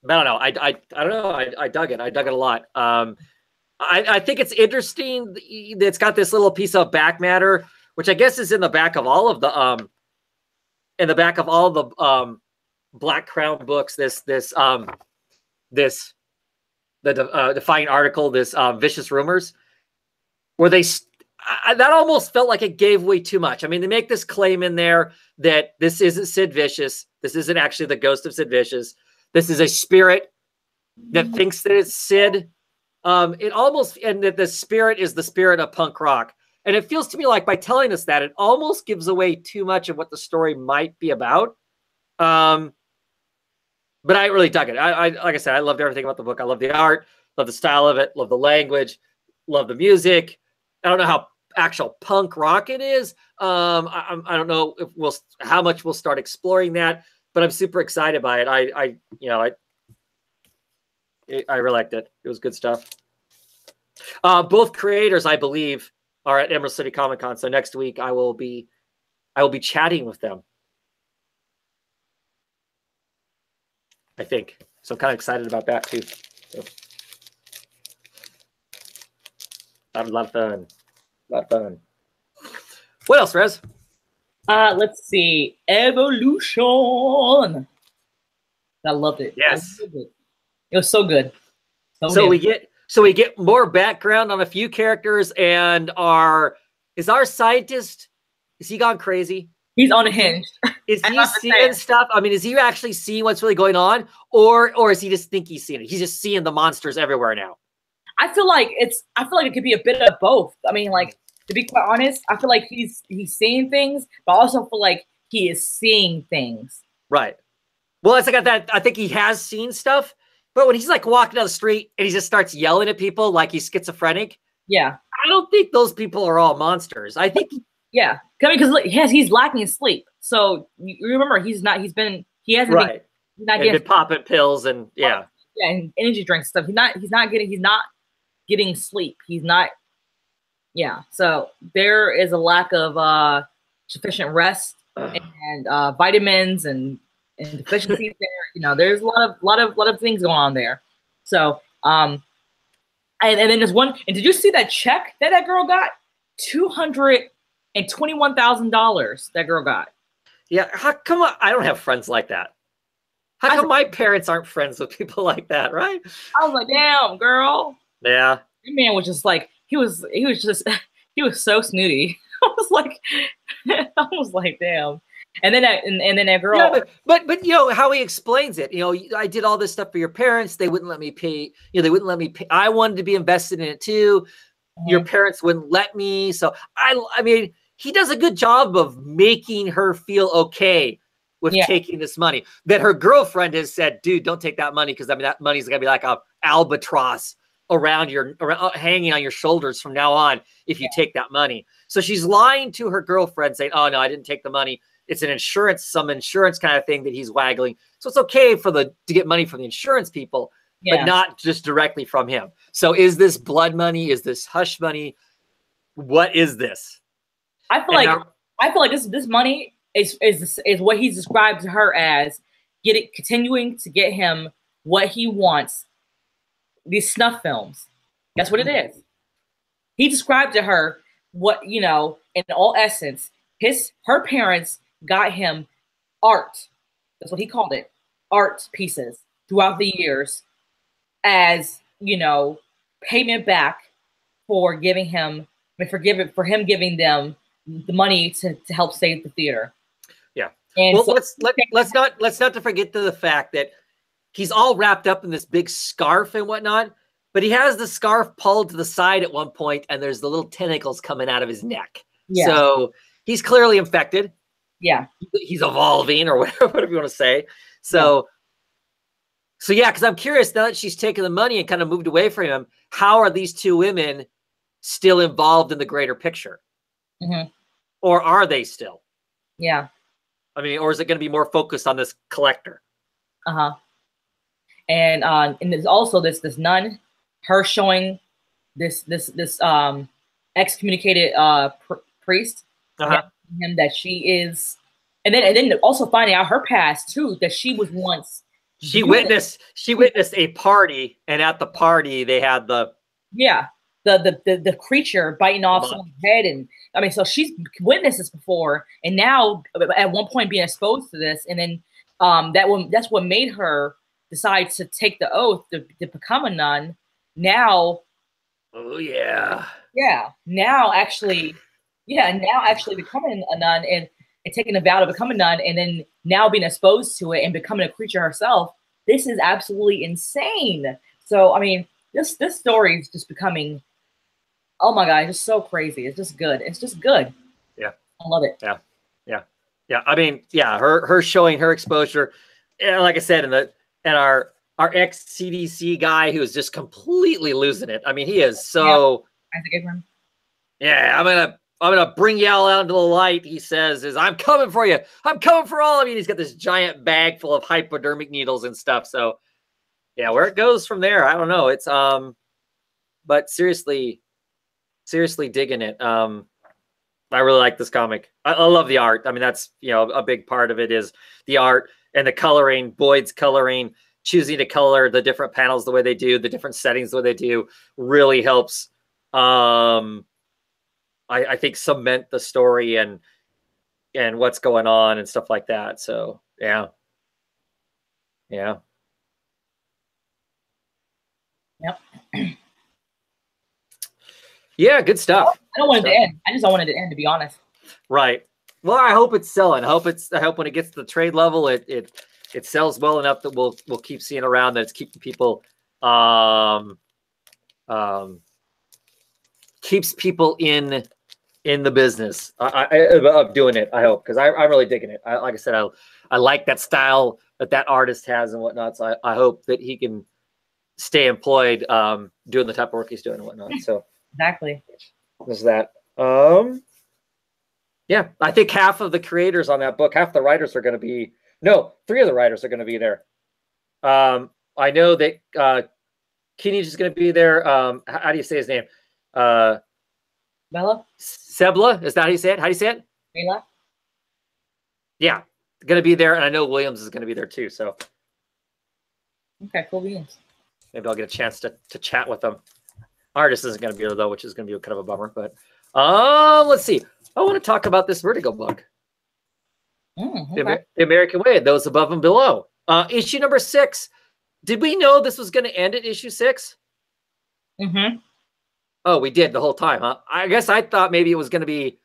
don't know. I don't know. I dug it. I dug it a lot. I think it's interesting. It's got this little piece of back matter, which I guess is in the back of all of the Black Crown books. The Defying article, this Vicious Rumors, where that almost felt like it gave away too much. I mean, they make this claim in there that this isn't Sid Vicious. This isn't actually the ghost of Sid Vicious. This is a spirit that thinks that it's Sid. It almost, and that the spirit is the spirit of punk rock. And it feels to me like by telling us that, it almost gives away too much of what the story might be about. But I really dug it. I like I said, I loved everything about the book. I love the art, love the style of it, love the language, love the music. I don't know how actual punk rock it is. I don't know if how much we'll start exploring that, but I'm super excited by it. I really liked it. It was good stuff. Both creators, I believe, are at Emerald City Comic Con. So next week I will be chatting with them, I think. So I'm kind of excited about that too. So, a lot of fun. A lot of fun. What else, Rez? Let's see. Evolution. I loved it. Yes. It was so good. So we get more background on a few characters, and is our scientist, is he gone crazy? He's unhinged. Is he seeing stuff? I mean, is he actually seeing what's really going on? Or is he just think he's seeing it? He's just seeing the monsters everywhere now. I feel like it could be a bit of both. I mean, like, to be quite honest, I feel like he's seeing things, but I also feel like he is seeing things. Right. Well, it's like that. I think he has seen stuff, but when he's like walking down the street and he just starts yelling at people like he's schizophrenic. Yeah. I don't think those people are all monsters. I think. Yeah. I mean, because he's lacking in sleep. So you remember, he hasn't been popping pills and and energy drinks stuff. He's not getting sleep. He's not. Yeah. So there is a lack of sufficient rest and vitamins and deficiencies there. You know, there's a lot of things going on there. So and then there's one. And did you see that check that girl got? $221,000 that girl got. Yeah. How come I don't have friends like that? How come my parents aren't friends with people like that, right? I was like, damn, girl. Yeah. That man was just like, he was so snooty. I was like, damn. And then that girl. Yeah, but you know how he explains it. You know, I did all this stuff for your parents. They wouldn't let me pay. You know, they wouldn't let me pay. I wanted to be invested in it too. Mm-hmm. Your parents wouldn't let me. So I mean, he does a good job of making her feel okay with taking this money. That her girlfriend has said, dude, don't take that money, because I mean that money's gonna be like a albatross around hanging on your shoulders from now on if you take that money. So she's lying to her girlfriend saying, oh no, I didn't take the money. It's some insurance kind of thing that he's waggling. So it's okay to get money from the insurance people, but not just directly from him. So is this blood money? Is this hush money? What is this? I feel like this money is what he's described to her as continuing to get him what he wants. These snuff films. That's what it is. He described to her what, in all essence, her parents got him art. That's what he called it. Art pieces throughout the years as, payment back for giving him, for him giving them the money to help save the theater. Yeah. And well, let's not forget the fact that he's all wrapped up in this big scarf and whatnot, but he has the scarf pulled to the side at one point, and there's the little tentacles coming out of his neck. Yeah. So he's clearly infected. Yeah. He's evolving, or whatever you want to say. So yeah, because I'm curious, now that she's taken the money and kind of moved away from him, how are these two women still involved in the greater picture? Mm-hmm. Or are they still? Yeah. I mean, or is it going to be more focused on this collector? Uh-huh. And there's also this nun, her showing this excommunicated priest him that she is, and then also finding out her past too, that she was once she witnessed a party, and at the party they had the creature biting off someone's head, and I mean, so she's witnessed this before, and now at one point being exposed to this, and then that's what made her decide to take the oath to become a nun. Now, oh yeah, Yeah. Now actually becoming a nun and taking a vow to become a nun, and then now being exposed to it and becoming a creature herself. This is absolutely insane. So I mean, this story is just becoming, oh my god, it's just so crazy. It's just good. It's just good. Yeah, I love it. Yeah, yeah, yeah. I mean, yeah, her showing her exposure, and like I said, and our RXCDC guy who is just completely losing it. I mean, he is so. Yeah, I'm gonna bring y'all out into the light. He says, "Is I'm coming for you. I'm coming for all of you." He's got this giant bag full of hypodermic needles and stuff. So, yeah, where it goes from there, I don't know. It's but seriously digging it. I really like this comic. I love the art. I mean, that's, you know, a big part of it is the art and the coloring. Boyd's coloring, choosing to color the different panels the way they do, the different settings the way they do, really helps. I think cement the story and what's going on and stuff like that. So yeah. Yep. Yeah, good stuff. I don't want it to end. I just don't want it to end, to be honest. Right. Well, I hope it's selling. I hope when it gets to the trade level, it sells well enough that we'll keep seeing around, that it's keeping people keeps people in the business of doing it. I hope, because I'm really digging it. Like I said, I like that style that artist has and whatnot. So I hope that he can stay employed doing the type of work he's doing and whatnot. So exactly. There's that. Yeah, I think half of the creators on that book, half the writers are going to be, no, 3 of the writers are going to be there. I know that Kenny is going to be there. How do you say his name? Bella? Sebla? Is that how you say it? How do you say it? Bella? Yeah, going to be there. And I know Williams is going to be there too. So. Okay, cool beans. Maybe I'll get a chance to chat with them. Artist isn't going to be there, though, which is going to be kind of a bummer. But let's see. I want to talk about this Vertigo book. Okay. The American Way, Those Above and Below. Issue number 6. Did we know this was going to end at issue 6? Mm-hmm. Oh, we did the whole time, huh? I guess I thought maybe it was going to be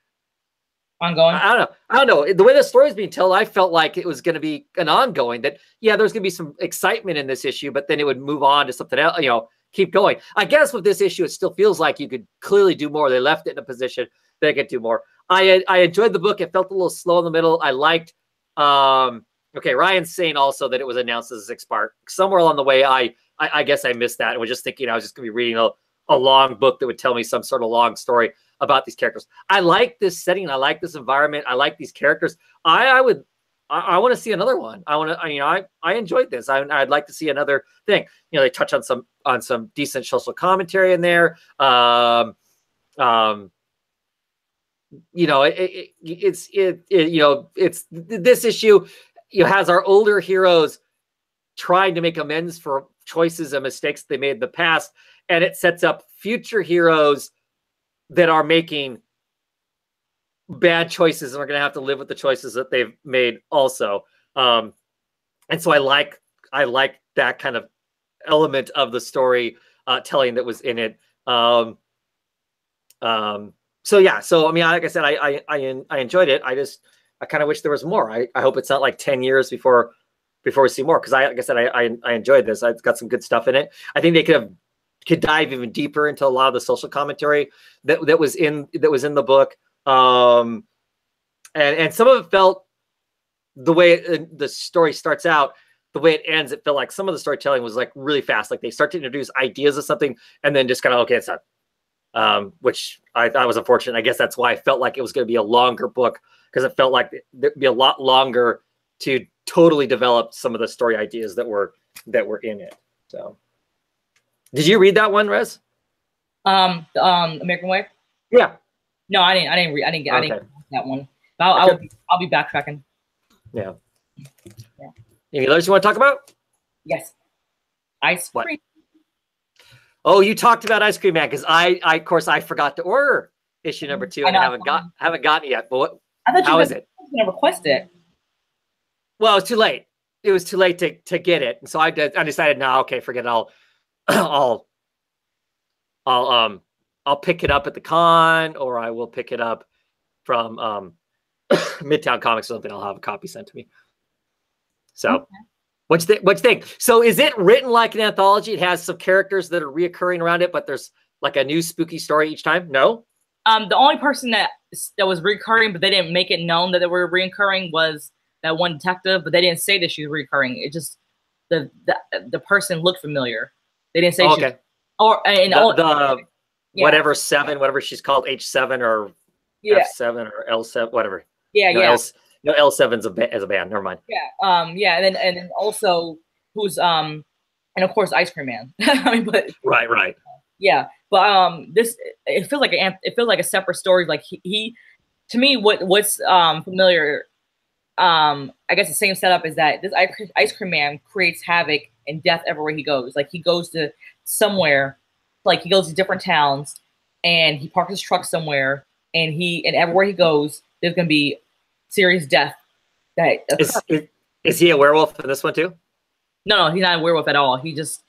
ongoing. I don't know. The way the story is being told, I felt like it was going to be an ongoing. That there's going to be some excitement in this issue, but then it would move on to something else. You know, keep going. I guess with this issue, it still feels like you could clearly do more. They left it in a position they could do more. I enjoyed the book. It felt a little slow in the middle. I liked. Okay, Ryan's saying also that it was announced as a 6-part. Somewhere along the way, I guess I missed that and was just thinking I was just going to be reading a long book that would tell me some sort of long story about these characters. I like this setting. I like this environment. I like these characters. I want to see another one. I enjoyed this. I'd like to see another thing. You know, they touch on some decent social commentary in there. You know, it's this issue, has our older heroes trying to make amends for choices and mistakes they made in the past, and it sets up future heroes that are making bad choices and are going to have to live with the choices that they've made also. And so I like that kind of element of the story telling that was in it. So yeah, so I mean, like I said, I enjoyed it. I kind of wish there was more. I hope it's not like 10 years before we see more, because like I said, I enjoyed this. It's got some good stuff in it. I think they could dive even deeper into a lot of the social commentary that was in the book. And some of it felt, the way the story starts out, the way it ends, it felt like some of the storytelling was like really fast. Like they start to introduce ideas of something and then just kind of, okay, it's done. Which I thought was unfortunate. I guess that's why I felt like it was going to be a longer book, because it felt like there'd be a lot longer to totally develop some of the story ideas that were in it. So, did you read that one, Rez? American Way? Yeah. No, I didn't get that one. I'll be backtracking. Yeah. Any others you want to talk about? Yes. Ice cream. Oh, you talked about Ice Cream Man, because of course I forgot to order issue number 2 and I haven't gotten it yet. But how is it? I was going to request it. Well, it's too late. It was too late to get it, and so I decided, no, okay, forget it. I'll I'll pick it up at the con, or I will pick it up from Midtown Comics or something. I'll have a copy sent to me. So, okay. What you think? So, is it written like an anthology? It has some characters that are reoccurring around it, but there's like a new spooky story each time? No. The only person that was recurring, but they didn't make it known that they were reoccurring, was that one detective. But they didn't say that she was recurring. It just the person looked familiar. They didn't say. Okay. Whatever 7, whatever she's called, H7 or F7 or L7, whatever. Yeah, L7's as a band. Never mind. Yeah, and then also who's and of course Ice Cream Man. I mean, but right. Yeah, but this it feels like a separate story. Like he to me, what's familiar. I guess the same setup is that this Ice Cream Man creates havoc and death everywhere he goes. Like he goes to somewhere, like he goes to different towns, and he parks his truck somewhere, and everywhere he goes, there's gonna be serious death. That is he a werewolf in this one too? No, he's not a werewolf at all. He just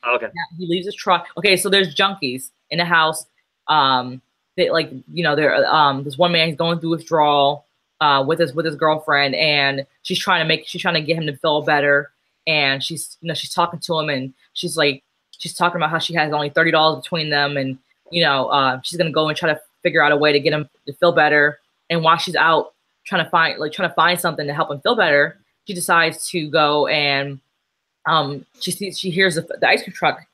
he leaves his truck. Okay, so there's junkies in the house. They there's one man, he's going through withdrawal with his girlfriend, and she's trying to get him to feel better. And she's talking to him, and she's talking about how she has only $30 between them, and she's gonna go and try to figure out a way to get him to feel better. And while she's out trying to find something to help him feel better, she decides to go and she hears the ice cream truck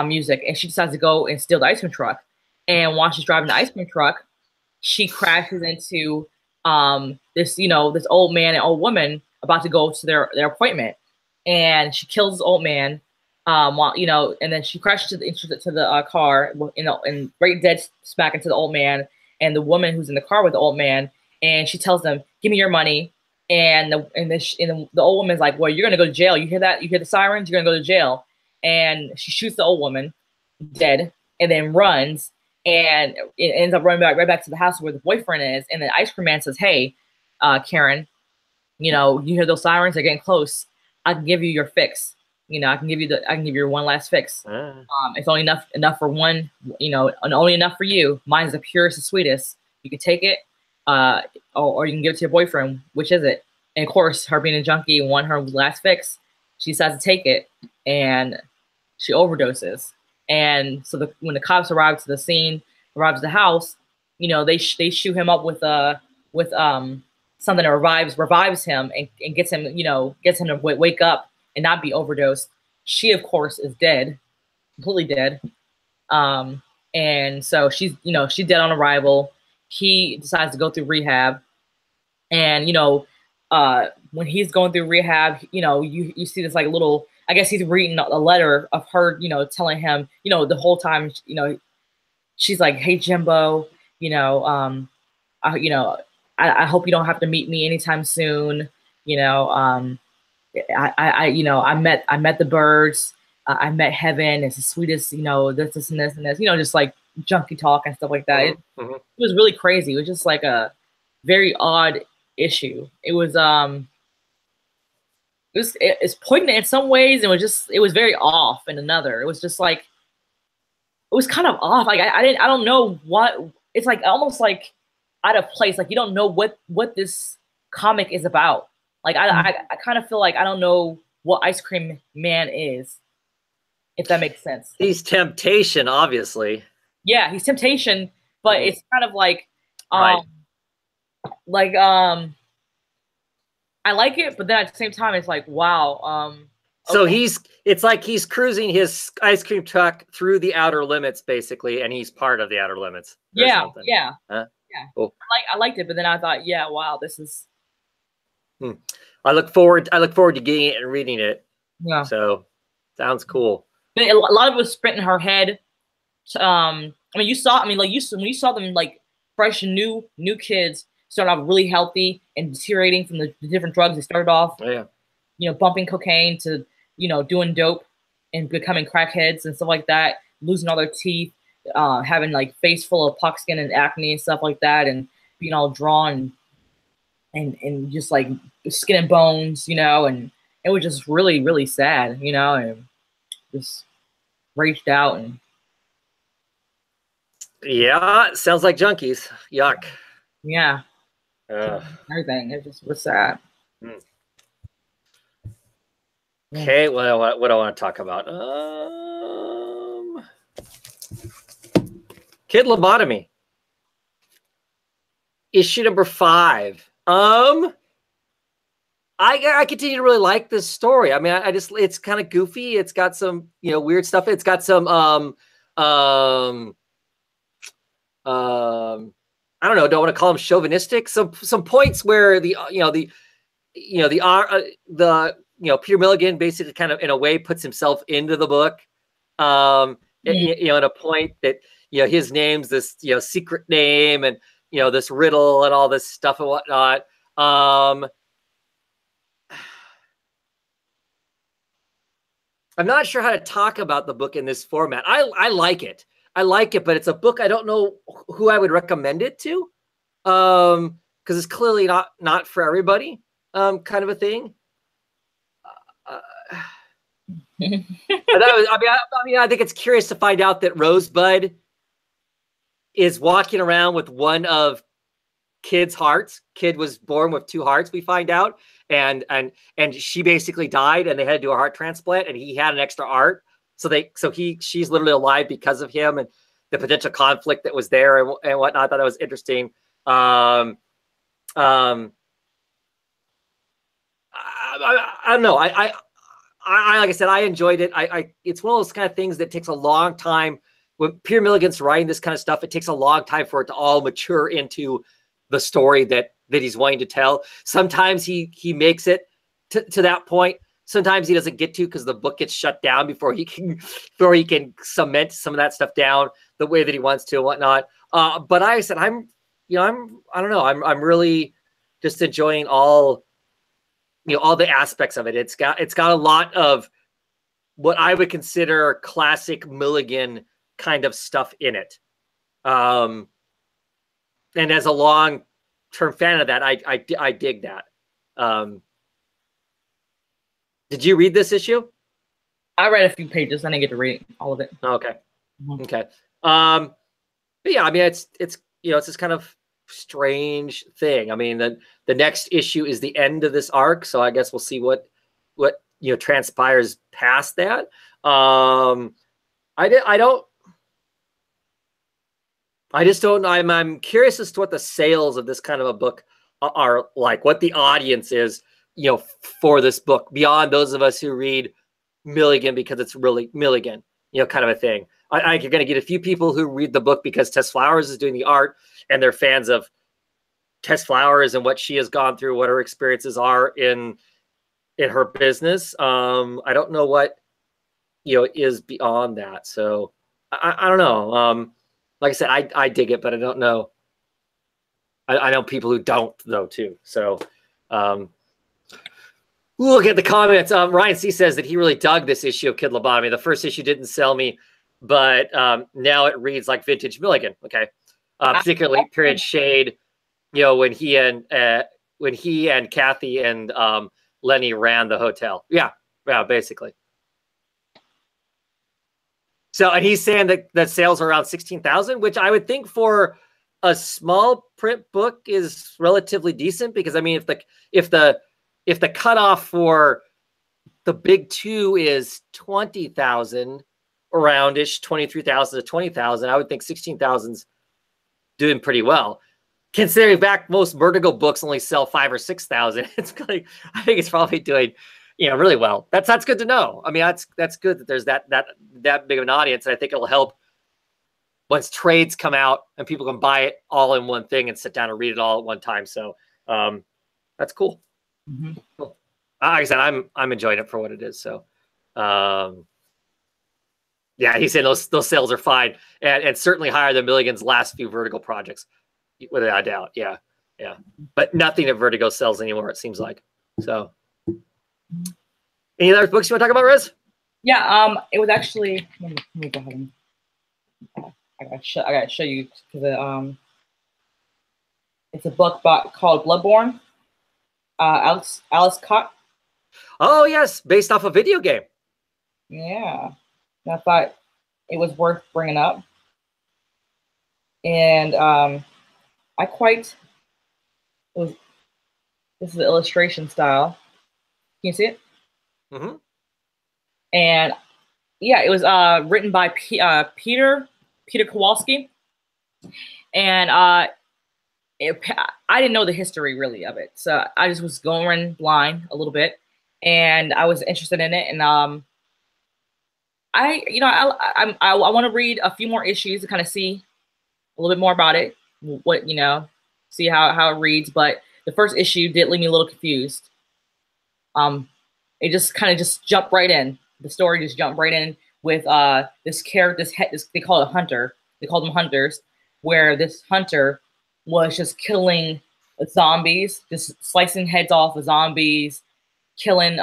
music, and she decides to go and steal the ice cream truck. And while she's driving the ice cream truck, she crashes into this old man and old woman about to go to their appointment, and she kills this old man. And then she crashes to the car, and right dead smack into the old man and the woman who's in the car with the old man, and she tells them, "Give me your money." And the old woman's like, "Well, you're gonna go to jail. You hear that? You hear the sirens? You're gonna go to jail." And she shoots the old woman dead, and then runs, and it ends up running right back to the house where the boyfriend is. And the Ice Cream Man says, "Hey, Karen, you hear those sirens? They're getting close. I can give you your fix. I can give you your one last fix. It's only enough for one, and only enough for you. Mine's the purest and sweetest. You can take it, or you can give it to your boyfriend. Which is it?" And of course, her being a junkie and want her last fix, she decides to take it, and she overdoses. And so when the cops arrive to the house, they shoot him up with something that revives him and gets him to wake up and not be overdosed. She, of course, is dead, completely dead. And so she's dead on arrival. He decides to go through rehab, and when he's going through rehab, you see this like little, I guess he's reading a letter of her, telling him, the whole time, she's like, "Hey, Jimbo, I hope you don't have to meet me anytime soon. I met the birds. I met heaven. It's the sweetest, this and this and this, just like junkie talk and stuff like that." Mm-hmm. It was really crazy. It was just like a very odd issue. It's poignant in some ways. It was very off in another. It was just like, it was kind of off. Like I don't know what, it's like almost like out of place. Like you don't know what this comic is about. Like I kind of feel like I don't know what Ice Cream Man is, if that makes sense. He's temptation, obviously. Yeah, he's temptation, but it's kind of like I like it, but then at the same time it's like, wow. So it's like he's cruising his ice cream truck through the outer limits, basically, and he's part of the outer limits. Yeah. Huh? Yeah. Cool. I liked it, but then I thought, yeah, wow, this is. I look forward to getting it and reading it. Yeah. So sounds cool. A lot of it was spent in her head. When you saw them like fresh new kids start off really healthy and deteriorating from the different drugs they started off. Oh, yeah. Bumping cocaine to doing dope and becoming crackheads and stuff like that, losing all their teeth, having like face full of pock skin and acne and stuff like that, and being all drawn and just like skin and bones, and it was just really, really sad, and just raged out. And Yeah, sounds like junkies. Yuck. Yeah. Everything. It just was sad. Okay, what do I want to talk about? Kid Lobotomy. Issue number 5. I continue to really like this story. I mean, I just, it's kind of goofy. It's got some, weird stuff. It's got some I don't know, don't want to call them chauvinistic. Some points where Peter Milligan basically kind of in a way puts himself into the book. At a point that his name's this secret name and this riddle and all this stuff and whatnot. I'm not sure how to talk about the book in this format. I like it. I like it, but it's a book I don't know who I would recommend it to, because it's clearly not for everybody, kind of a thing. I think it's curious to find out that Rosebud is walking around with one of Kid's hearts. Kid was born with 2 hearts, we find out, and she basically died, and they had to do a heart transplant, and he had an extra heart. She's literally alive because of him and the potential conflict that was there and whatnot. I thought that was interesting. I don't know. I like I said, I enjoyed it. It's one of those kind of things that takes a long time. When Peter Milligan's writing this kind of stuff, it takes a long time for it to all mature into the story that he's wanting to tell. Sometimes he makes it to that point. Sometimes he doesn't get to, because the book gets shut down before he can cement some of that stuff down the way that he wants to and whatnot. But I said, I don't know. I'm really just enjoying all the aspects of it. It's got a lot of what I would consider classic Milligan kind of stuff in it. And as a long-term fan of that, I dig that. Did you read this issue? I read a few pages. I didn't get to read all of it. Okay. Okay. But yeah, I mean, it's this kind of strange thing. I mean, the next issue is the end of this arc, so I guess we'll see what transpires past that. I just don't know. I'm curious as to what the sales of this kind of a book are like, what the audience is, for this book, beyond those of us who read Milligan because it's really Milligan, kind of a thing. I think you're going to get a few people who read the book because Tess Flowers is doing the art and they're fans of Tess Flowers and what she has gone through, what her experiences are in her business. I don't know what, is beyond that. So I don't know. Like I said, I dig it, but I don't know. I know people who don't, though, too. So look at the comments. Ryan C. says that he really dug this issue of Kid Lobotomy. The first issue didn't sell me, but now it reads like vintage Milligan. Okay. Particularly period shade, when he and Kathy and Lenny ran the hotel. Yeah, basically. So, and he's saying that sales are around 16,000, which I would think for a small print book is relatively decent, because I mean, if the cutoff for the big 2 is 20,000, aroundish 23,000 to 20,000, I would think 16,000's doing pretty well. Considering back, most Vertigo books only sell 5,000 or 6,000. It's like, I think it's probably doing, really well. That's good to know. I mean, that's good that there's that big of an audience. And I think it'll help once trades come out and people can buy it all in one thing and sit down and read it all at one time. So that's cool. Mm-hmm. Cool. Like I said, I'm enjoying it for what it is. So yeah, he's saying those sales are fine and certainly higher than Milligan's last few Vertigo projects, without a doubt. Yeah. But nothing at Vertigo sells anymore, it seems like. So, any other books you want to talk about, Riz? Yeah. It was actually. Let me go ahead and. I gotta show you, because it's a book called Bloodborne. Alice Cott. Oh yes, based off a video game. Yeah, and I thought it was worth bringing up. and I quite was. This is the illustration style. Can you see it? Mm-hmm. And yeah, it was written by Peter Kowalski, and I didn't know the history really of it, so I just was going blind a little bit, and I was interested in it, and I want to read a few more issues to kind of see a little bit more about it, what see how it reads. But the first issue did leave me a little confused. It just kind of just jumped right in. The story just jumped right in with this character. They call it a hunter. They call them hunters, where this hunter was just killing zombies, just slicing heads off of zombies, killing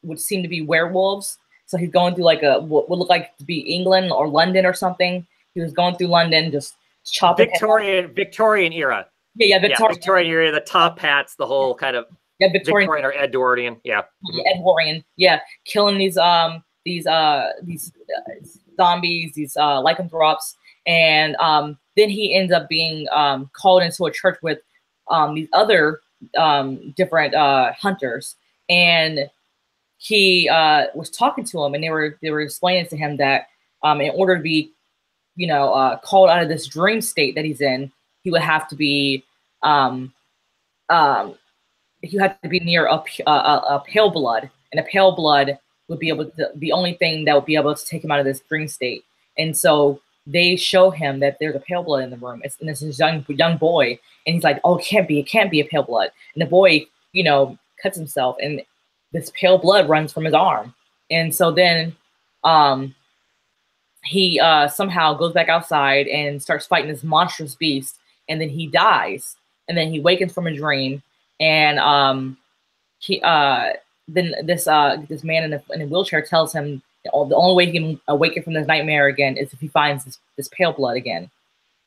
what seemed to be werewolves. So he's going through like what would look like to be England or London or something. He was going through London, just chopping Victorian era. Yeah, Victorian era. The top hats, the whole kind of Victorian or Edwardian. Yeah, Edwardian. Yeah, killing these zombies, these lycanthropes, and then he ends up being called into a church with these other different hunters, and he was talking to him, and they were explaining to him that in order to be called out of this dream state that he's in, he would have to be near a pale blood, and a pale blood would be able to, the only thing that would be able to take him out of this dream state. And so they show him that there's a pale blood in the room. And it's this young boy, and he's like, "Oh, it can't be a pale blood." And the boy, cuts himself, and this pale blood runs from his arm. And so then he somehow goes back outside and starts fighting this monstrous beast, and then he dies, and then he wakens from a dream, and then this man in a wheelchair tells him the only way he can awaken from this nightmare again is if he finds this pale blood again.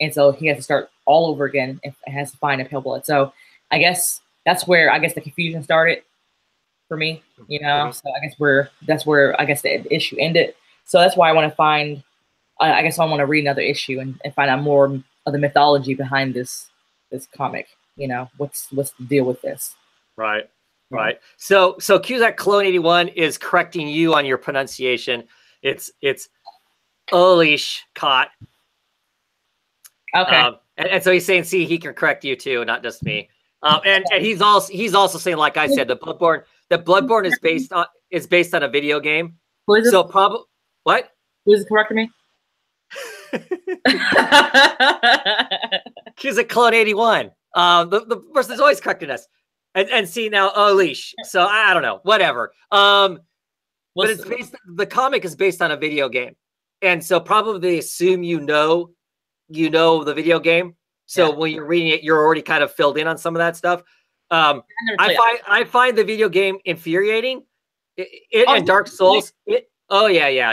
And so he has to start all over again and has to find a pale blood. So I guess that's where the confusion started for me, Mm-hmm. So that's where the issue ended. So that's why I want to find, I want to read another issue and find out more of the mythology behind this comic. What's the deal with this? Right. Right. So Cusack Clone 81 is correcting you on your pronunciation. It's Olish caught. Okay. And so he's saying, see, he can correct you too, not just me. And he's also saying, like I said, the Bloodborne is based on a video game. Who is it? So probably what? Who is correcting me? Cusack Clone 81. The person is always correcting us. And see now, Leash. So I don't know, whatever. But it's the comic is based on a video game, and so probably they assume you know the video game. So when you're reading it, you're already kind of filled in on some of that stuff. I find the video game infuriating. And Dark Souls. Yeah. Okay,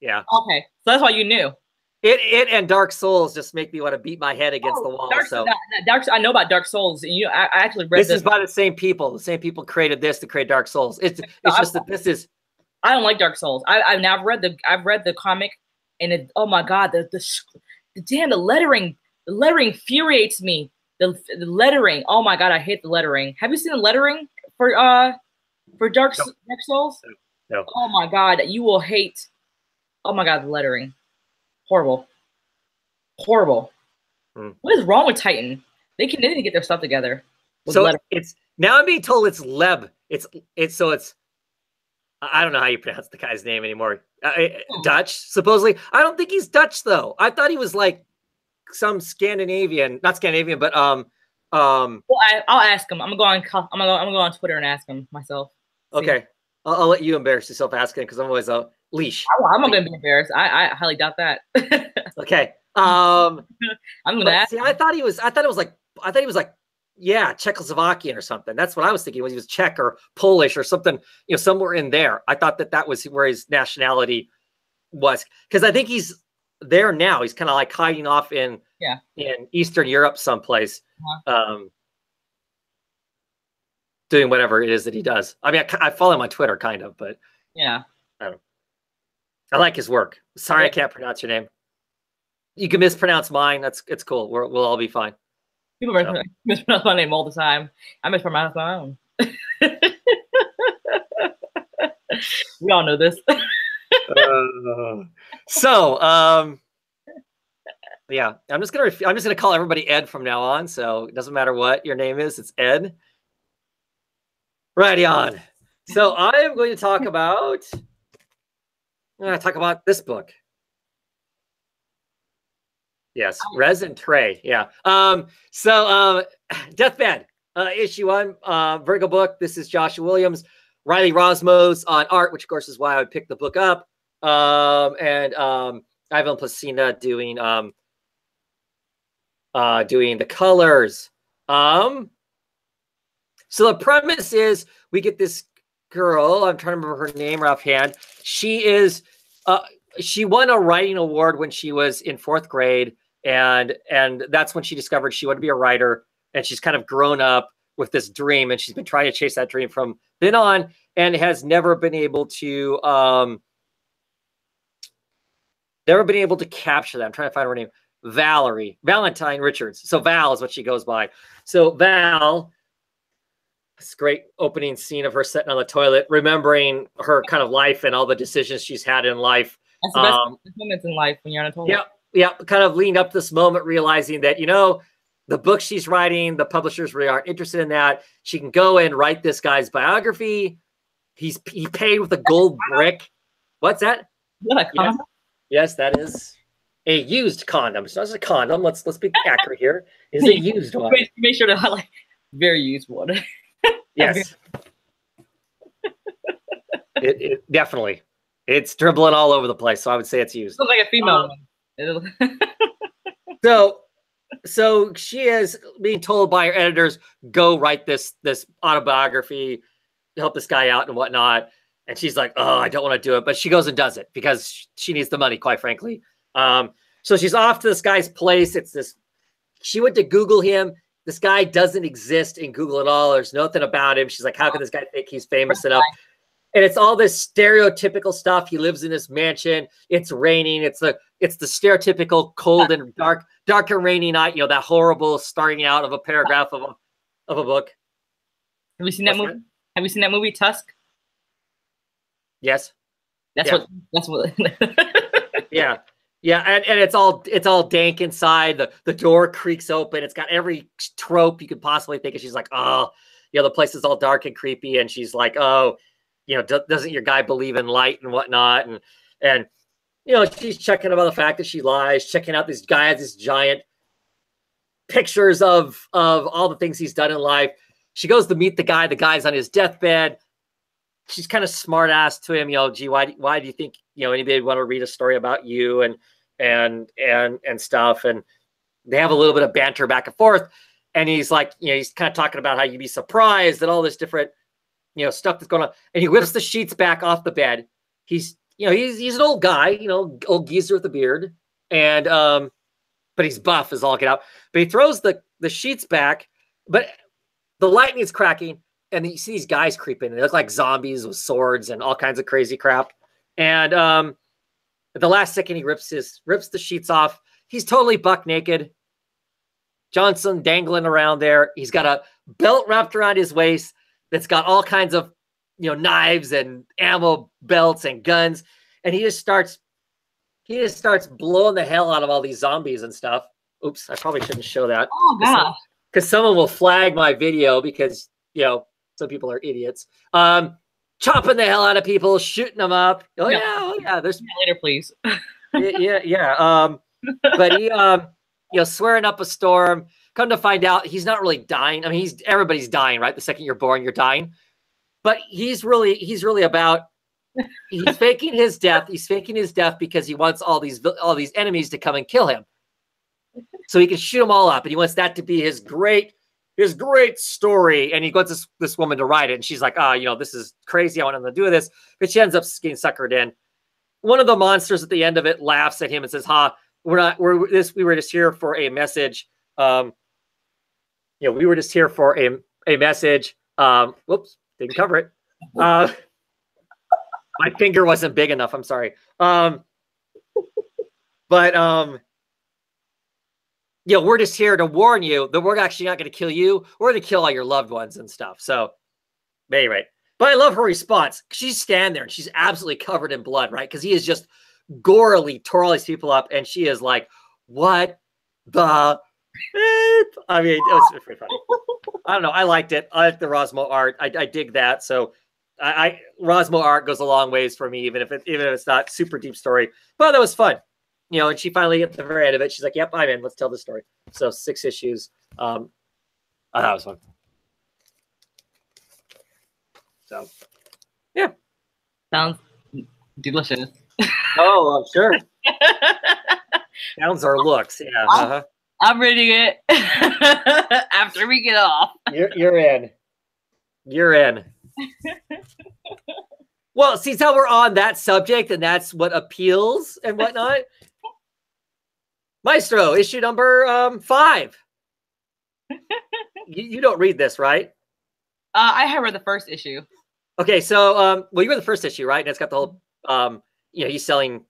so that's why you knew. It and Dark Souls just make me want to beat my head against the wall. I know about Dark Souls, and I actually read this. Is by the same people. The same people created this to create Dark Souls. It's just that this is. I don't like Dark Souls. I've read the comic, and oh my god, the lettering infuriates me. The lettering. Oh my god, I hate the lettering. Have you seen the lettering for Dark Souls? No. Oh my god, you will hate. Oh my god, the lettering. Horrible. What is wrong with Titan? They need to get their stuff together. So it's now I'm being told it's Leb. It's I don't know how you pronounce the guy's name anymore. Dutch, supposedly. I don't think he's Dutch though. I thought he was like some not Scandinavian, but Well, I'll ask him. I'm gonna go on Twitter and ask him myself. Okay, I'll let you embarrass yourself asking because I'm always a leash. I'm not gonna be embarrassed. I highly doubt that. Okay. I'm gonna ask. See, I thought he was like Czechoslovakian or something. That's what I was thinking. Was he was Czech or Polish or something? Somewhere in there. I thought that was where his nationality was, because I think he's there now. He's kind of like hiding off in Eastern Europe someplace, doing whatever it is that he does. I mean, I follow him on Twitter, kind of, but yeah, I like his work. Sorry, I can't pronounce your name. You can mispronounce mine. It's cool. We'll all be fine. People mispronounce my name all the time. I mispronounce my own. We all know this. Yeah, I'm just gonna call everybody Ed from now on. So it doesn't matter what your name is, it's Ed. Righty on. So I am going to talk about this book. Yes, Rez and Trey. Yeah. Deathbed, issue 1, Virgo book. This is Joshua Williams, Riley Rosmos on art, which of course is why I would pick the book up. And Ivan Placina doing the colors. So the premise is we get this girl. I'm trying to remember her name offhand. She won a writing award when she was in 4th grade. And that's when she discovered she wanted to be a writer, and she's kind of grown up with this dream, and she's been trying to chase that dream from then on, and has never been able to capture that. I'm trying to find her name. Valentine Richards. So Val is what she goes by. So Val, this great opening scene of her sitting on the toilet, remembering her kind of life and all the decisions she's had in life. That's the best moments in life when you're on a toilet. Yeah, kind of leading up to this moment, realizing that, the book she's writing, the publishers really aren't interested in that. She can go and write this guy's biography. He paid with a gold brick. What's that? Yes, that is a used condom. It's not a condom. Let's be accurate here. It's a used one. Make sure to highlight very used one. Yes. it definitely. It's dribbling all over the place, so I would say it's used. Looks like a female one. So she is being told by her editors, go write this autobiography, help this guy out and whatnot. And she's like, oh, I don't want to do it. But she goes and does it because she needs the money, quite frankly. So she's off to this guy's place. She went to Google him. This guy doesn't exist in Google at all. There's nothing about him. She's like, how can this guy think he's famous enough? And it's all this stereotypical stuff. He lives in this mansion. It's raining. It's the stereotypical cold and dark and rainy night. That horrible starting out of a paragraph of a book. Have you seen that movie? Have you seen that movie Tusk? Yes. That's what. Yeah. Yeah, and it's all dank inside. The door creaks open. It's got every trope you could possibly think of. She's like, oh, the place is all dark and creepy. And she's like, oh, doesn't your guy believe in light and whatnot? And she's checking about the fact that she lies, checking out this guy has this giant pictures of all the things he's done in life. She goes to meet the guy. The guy's on his deathbed. She's kind of smart ass to him, gee, why do you think, anybody would want to read a story about you and stuff. And they have a little bit of banter back and forth. And he's like, he's kind of talking about how you'd be surprised at all this different, stuff that's going on. And he whips the sheets back off the bed. He's an old guy, old geezer with a beard. And, but he's buff as all get out. But he throws the sheets back, but the lightning's cracking. And you see these guys creeping. They look like zombies with swords and all kinds of crazy crap. And at the last second, he rips the sheets off. He's totally buck naked. Johnson dangling around there. He's got a belt wrapped around his waist that's got all kinds of knives and ammo belts and guns. And he just starts blowing the hell out of all these zombies and stuff. Oops, I probably shouldn't show that. Oh gosh. Because someone will flag my video because some people are idiots. Chopping the hell out of people, shooting them up. Oh yeah. There's later, please. yeah. But he, swearing up a storm. Come to find out, he's not really dying. I mean, everybody's dying, right? The second you're born, you're dying. But he's really about. He's faking his death. He's faking his death because he wants all these enemies to come and kill him, so he can shoot them all up, and he wants that to be his great story. And he wants this woman to write it. And she's like, this is crazy. I want him to do this. But she ends up getting suckered in. One of the monsters at the end of it laughs at him and says, we were just here for a message. We were just here for a message. Whoops, didn't cover it. My finger wasn't big enough. I'm sorry. But you know, we're just here to warn you that we're actually not going to kill you. We're going to kill all your loved ones and stuff. So, anyway, but I love her response. She's standing there and she's absolutely covered in blood, right? Because he is just gorily tore all these people up, and she is like, "What the?" I mean, it was pretty funny. I don't know. I liked it. I like the Rosmo art. I dig that. So, Rosmo art goes a long ways for me, even if it's not super deep story. But that was fun, you know. And she finally at the very end of it, she's like, "Yep, I'm in. Let's tell the story." So 6 issues. I thought it was fun. So, yeah, sounds delicious. Oh, I'm sure. Sounds or looks, yeah. I'm reading it after we get off. You're in. You're in. Well, see how we're on that subject, and that's what appeals and whatnot. Maestro, issue number 5. You don't read this, right? I have read the first issue. Okay, so well, you read the first issue, right? And it's got the whole you know, he's selling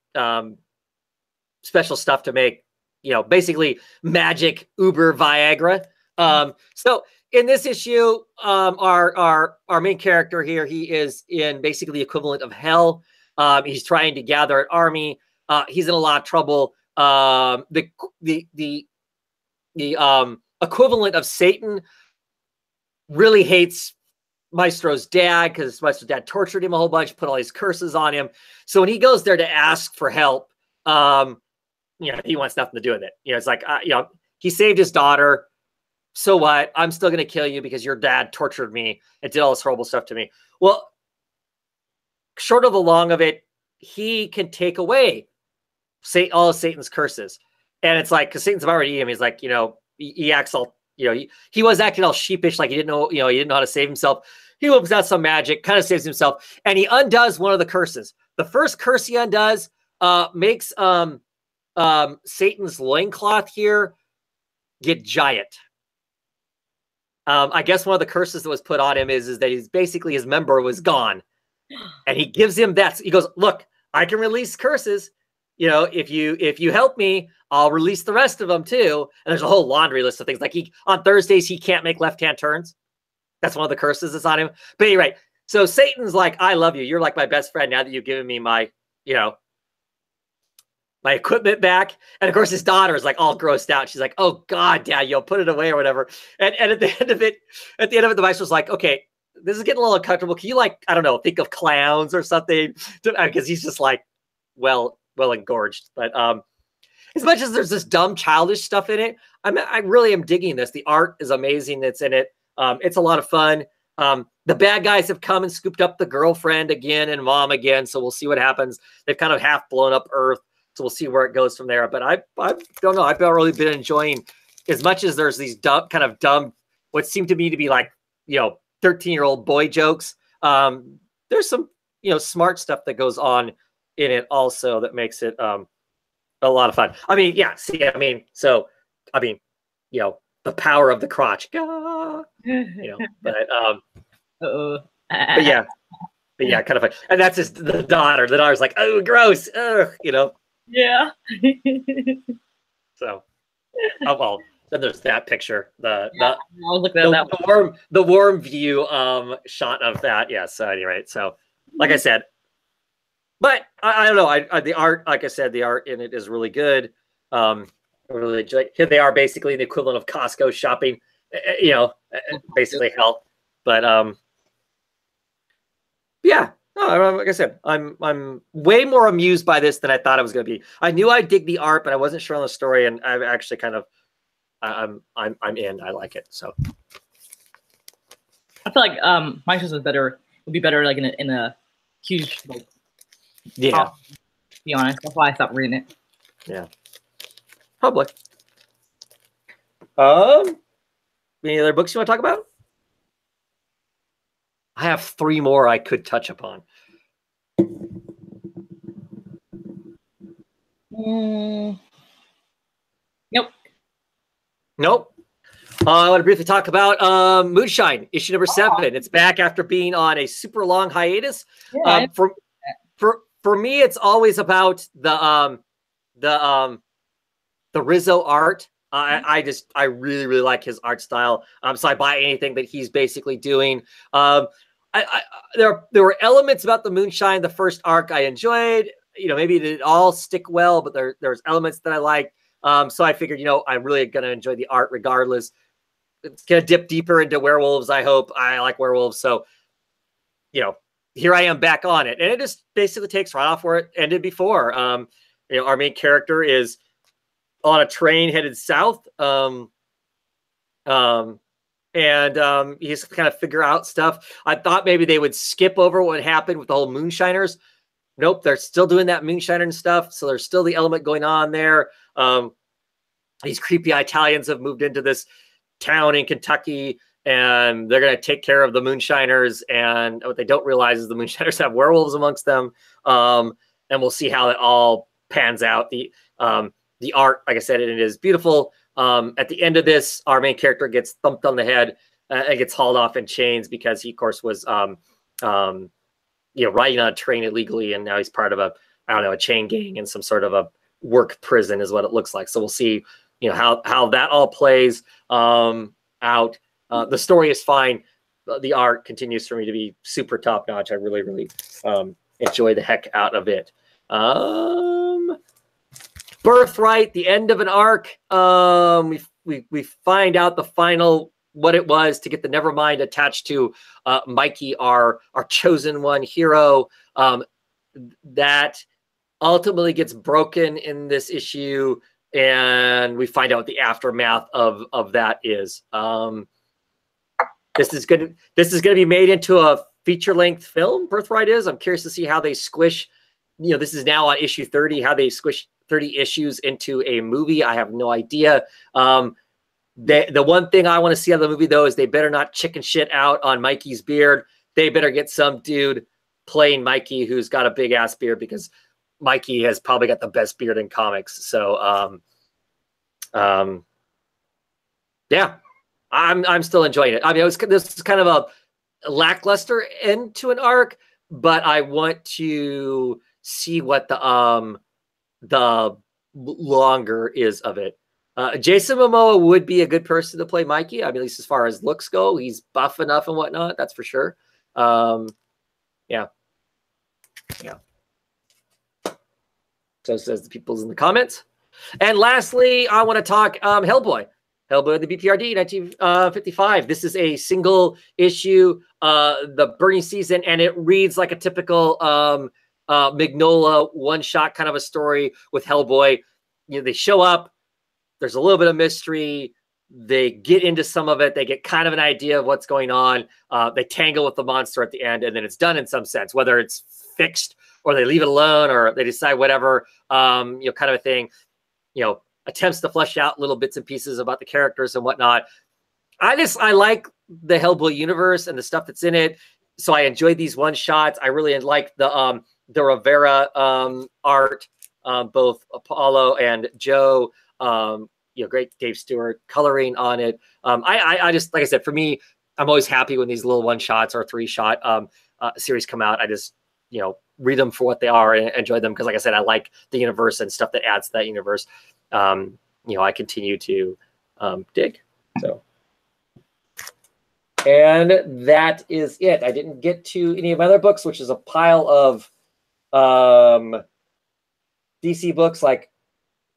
special stuff to make, you know, basically magic Uber Viagra. So in this issue, our main character here, he is in basically the equivalent of hell. He's trying to gather an army. He's in a lot of trouble. The equivalent of Satan really hates Maestro's dad because Maestro's dad tortured him a whole bunch, put all these curses on him. So when he goes there to ask for help, you know, he wants nothing to do with it. You know, it's like, you know, he saved his daughter. So what? I'm still going to kill you because your dad tortured me and did all this horrible stuff to me. Well, short of the long of it, he can take away all of Satan's curses. And it's like, because Satan's about to eat him, he's like, you know, he acts all, you know, he was acting all sheepish, like he didn't know, you know, he didn't know how to save himself. He whips out some magic, kind of saves himself, and he undoes one of the curses. The first curse he undoes makes Satan's loincloth here get giant. I guess one of the curses that was put on him is that he's basically, his member was gone, and he gives him that. He goes, "Look, I can release curses. You know, if you help me, I'll release the rest of them too." And there's a whole laundry list of things. Like on Thursdays, he can't make left-hand turns. That's one of the curses that's on him. But anyway, so Satan's like, "I love you. You're like my best friend now that you've given me my, you know, my equipment back." And of course, his daughter is like all grossed out. She's like, "Oh God, Dad, you'll put it away or whatever." And at the end of it, the Maestro's like, "Okay, this is getting a little uncomfortable. Can you, like, I don't know, think of clowns or something?" Because he's just like, well engorged. But as much as there's this dumb childish stuff in it, I really am digging this. The art is amazing that's in it. It's a lot of fun. The bad guys have come and scooped up the girlfriend again and mom again, so we'll see what happens. They've kind of half blown up Earth, so we'll see where it goes from there. But I don't know. I've really been enjoying, as much as there's these dumb, what seem to me to be like, you know, 13-year-old boy jokes. There's some, you know, smart stuff that goes on in it also that makes it a lot of fun. I mean, yeah. See, I mean, you know, the power of the crotch, you know. But yeah, kind of fun. And that's just the daughter. The daughter's like, "Oh, gross," you know. Yeah. So, oh well. Then there's that picture. I was looking at that the worm view shot of that. Yes. So anyway, so like I said, but I don't know. The art, like I said, the art in it is really good. Really, here they are, basically the equivalent of Costco shopping. You know, basically hell. But yeah. No, like I said, I'm way more amused by this than I thought I was going to be. I knew I'd dig the art, but I wasn't sure on the story, and I've actually kind of. I'm in. I like it. So I feel like my shows would be better like in a huge, like, yeah. To be honest, that's why I stopped reading it. Yeah. Public. Any other books you want to talk about? I have 3 more I could touch upon. Nope. Nope. I want to briefly talk about Moonshine, issue number 7. It's back after being on a super long hiatus. Yeah, for me, it's always about the Rizzo art. I really like his art style. So I buy anything that he's basically doing. There were elements about the Moonshine, the first arc I enjoyed. Maybe it didn't all stick well, but there's elements that I liked. So I figured, I'm really gonna enjoy the art regardless. It's gonna dip deeper into werewolves. I hope. I like werewolves, so here I am back on it, and it just basically takes right off where it ended before. Our main character is on a train headed south, and he's kind of figure out stuff. I thought maybe they would skip over what happened with the whole Moonshiners. Nope, they're still doing that Moonshiner and stuff, so there's still the element going on there. These creepy Italians have moved into this town in Kentucky, and they're going to take care of the Moonshiners, and what they don't realize is the Moonshiners have werewolves amongst them, and we'll see how it all pans out. The art, like I said, it is beautiful. At the end of this, our main character gets thumped on the head and gets hauled off in chains because he, of course, was riding on a train illegally, and now he's part of a chain gang and some sort of a work prison is what it looks like. So we'll see, how that all plays out. The story is fine. The art continues for me to be super top notch. I really enjoy the heck out of it. Birthright, the end of an arc. We find out the final what it was to get the Nevermind attached to Mikey, our chosen one hero. That ultimately gets broken in this issue, and we find out what the aftermath of that is. This is going to be made into a feature-length film. Birthright is. I'm curious to see how they squish. This is now on issue 30. How they squish 30 issues into a movie, I have no idea. The one thing I want to see out of the movie, though, is they better not chicken shit out on Mikey's beard. They better get some dude playing Mikey who's got a big ass beard, because Mikey has probably got the best beard in comics. So, yeah, I'm still enjoying it. I mean, this is kind of a lackluster end to an arc, but I want to see what the longer is of it. Jason Momoa would be a good person to play Mikey. I mean, at least as far as looks go, he's buff enough and whatnot. That's for sure. Yeah. So says the people's in the comments. And lastly, I want to talk Hellboy, the BPRD 1955. This is a single issue, the Burning Season, and it reads like a typical Mignola one-shot kind of a story with Hellboy. They show up. There's a little bit of mystery. They get into some of it. They get kind of an idea of what's going on. They tangle with the monster at the end, and then it's done in some sense, whether it's fixed or they leave it alone or they decide whatever, kind of a thing, attempts to flesh out little bits and pieces about the characters and whatnot. I like the Hellboy universe and the stuff that's in it. So I enjoyed these one shots. I really like the Rivera art, both Apollo and Joe. Great Dave Stewart coloring on it. I just, like I said, for me, I'm always happy when these little one shots or 3-shot series come out. I just, read them for what they are and enjoy them. Cause like I said, I like the universe and stuff that adds to that universe. I continue to dig. So, and that is it. I didn't get to any of my other books, which is a pile of DC books like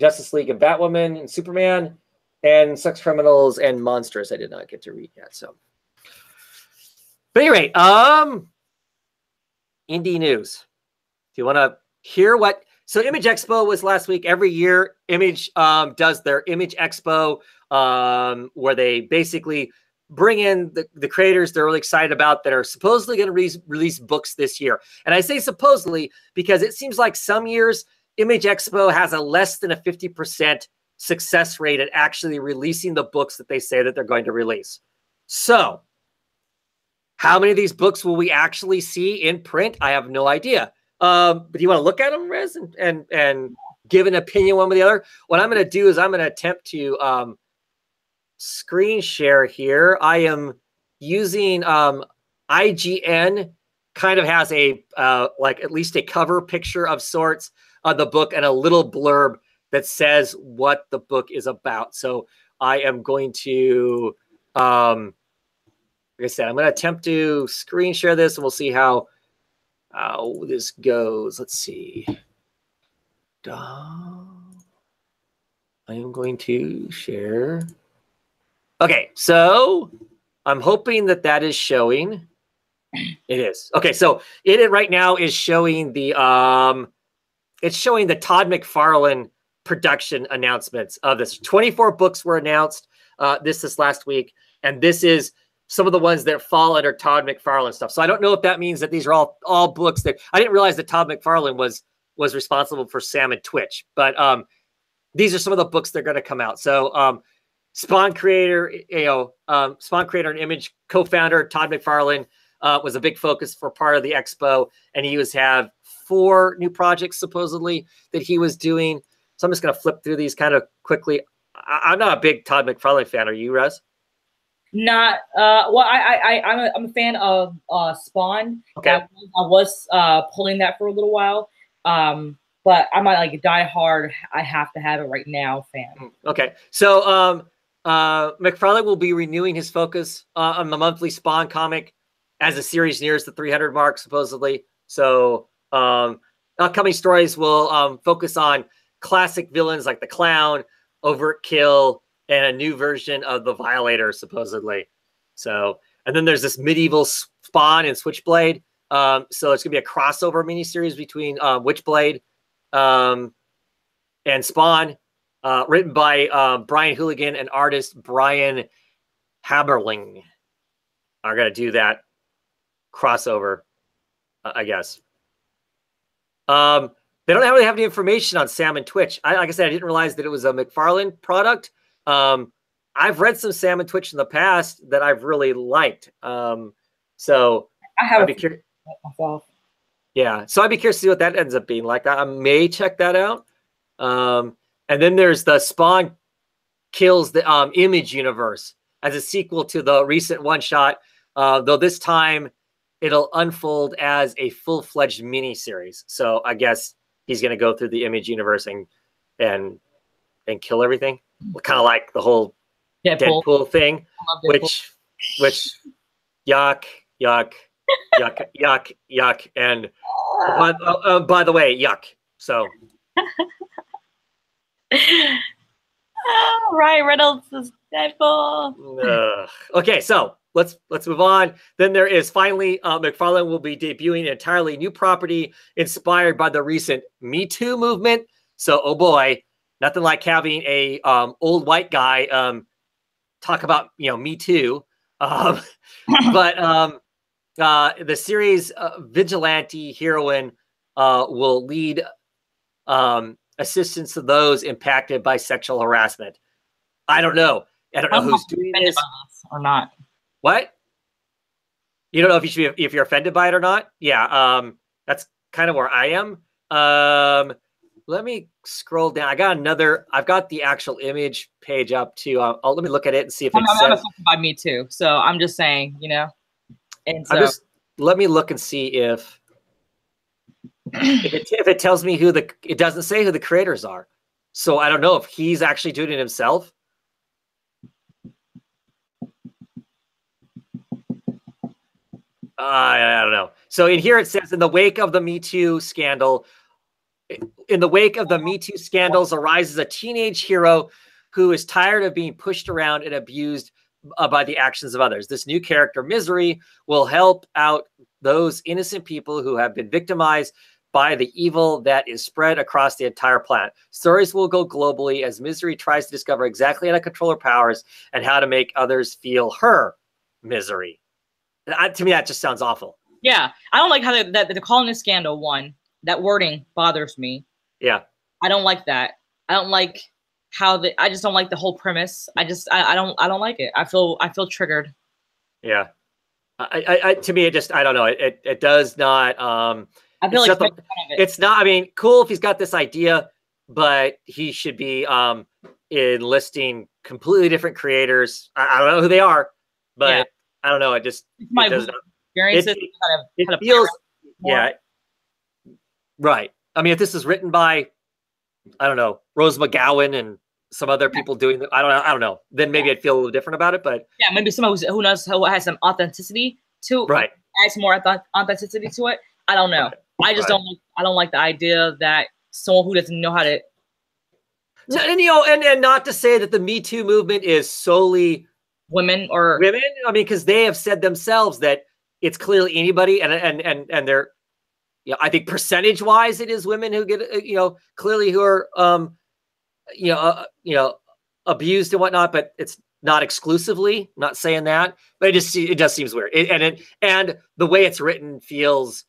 Justice League and Batwoman and Superman and Sex Criminals and Monsters. I did not get to read yet. So, but anyway, indie news. If you want to hear what, so Image Expo was last week. Every year, Image does their Image Expo, where they basically bring in the creators they're really excited about that are supposedly going to release books this year. And I say supposedly because it seems like some years Image Expo has a less than a 50% success rate at actually releasing the books that they say that they're going to release. So how many of these books will we actually see in print? I have no idea. But do you want to look at them, Rez, and give an opinion one way or the other? What I'm going to do is I'm going to attempt to screen share here. I am using IGN, kind of has a like at least a cover picture of sorts of the book and a little blurb that says what the book is about. So I am going to, like I said, I'm going to attempt to screen share this, and we'll see how this goes. Let's see. I am going to share. Okay, so I'm hoping that that is showing. It is. Okay, so it right now is showing the it's showing the Todd McFarlane production announcements of this. 24 books were announced this last week, and this is some of the ones that fall under Todd McFarlane stuff. So I don't know if that means that these are all books that I didn't realize that Todd McFarlane was responsible for Sam and Twitch, but these are some of the books that are going to come out. So Spawn creator, Spawn creator and Image co-founder Todd McFarlane was a big focus for part of the expo, and he was have 4 new projects supposedly that he was doing. So I'm just going to flip through these kind of quickly. I'm not a big Todd McFarlane fan. Are you, Rez? Not well. I'm a fan of Spawn. Okay. I was pulling that for a little while. But I'm not like a diehard, I have to have it right now fan. Okay. So McFarlane will be renewing his focus on the monthly Spawn comic as the series nears the 300 mark, supposedly. So upcoming stories will focus on classic villains like the Clown, Overkill, and a new version of the Violator, supposedly. So, and then there's this medieval Spawn and Switchblade. So it's going to be a crossover miniseries between Witchblade and Spawn, written by Brian Hooligan and artist Brian Haberling. Are going to do that crossover, I guess. They don't really have any information on Sam and Twitch. Like I said, I didn't realize that it was a McFarlane product. I've read some Sam and Twitch in the past that I've really liked. So I have I'd be curious myself. Yeah, so I'd be curious to see what that ends up being like. I may check that out. And then there's the Spawn Kills the Image universe as a sequel to the recent one-shot, though this time it'll unfold as a full-fledged mini-series. So I guess he's going to go through the Image universe and kill everything. Kind of like the whole Deadpool thing, which yuck, yuck, yuck, yuck, yuck, and by the way, yuck. So, Ryan Reynolds is Deadpool. Okay, so let's move on. Then there is finally McFarlane will be debuting an entirely new property inspired by the recent Me Too movement. So, oh boy, nothing like having a old white guy talk about Me Too. But the series vigilante heroine will lead assistance to those impacted by sexual harassment. I don't know. I don't know who's doing this or not. What? You don't know if you should be, if you're offended by it or not? Yeah, that's kind of where I am. Let me scroll down. I've got the actual Image page up too. Let me look at it and see if it says. I'm affected by Me Too, so I'm just saying, And so let me look and see if it tells me it doesn't say who the creators are. So I don't know if he's actually doing it himself. I don't know. So in here it says, in the wake of the Me Too scandals arises a teenage hero who is tired of being pushed around and abused by the actions of others. This new character, Misery, will help out those innocent people who have been victimized by the evil that is spread across the entire planet. Stories will go globally as Misery tries to discover exactly how to control her powers and how to make others feel her misery. To me, that just sounds awful. Yeah, I don't like how they're calling this scandal one. That wording bothers me. Yeah, I don't like that. I don't like how I just don't like the whole premise. I don't like it. I feel triggered. Yeah, to me, I don't know. It does not. I feel like it's not. I mean, cool if he's got this idea, but he should be enlisting completely different creators. I don't know who they are, but yeah. I don't know. It does not. It feels. Yeah. Right. I mean, if this is written by I don't know, Rose McGowan and some other people doing I don't know. Then maybe I'd feel a little different about it, but yeah, maybe someone who knows who has some authenticity to right. Adds more authenticity to it. I don't know. I just I don't like the idea that someone who doesn't know how to. And, you know, and not to say that the Me Too movement is solely women. I mean, because they have said themselves that it's clearly anybody, and they're, you know, I think percentage wise, it is women who get, you know, clearly who are, you know, abused and whatnot, but it's not exclusively. I'm not saying that, but it just seems weird, and the way it's written feels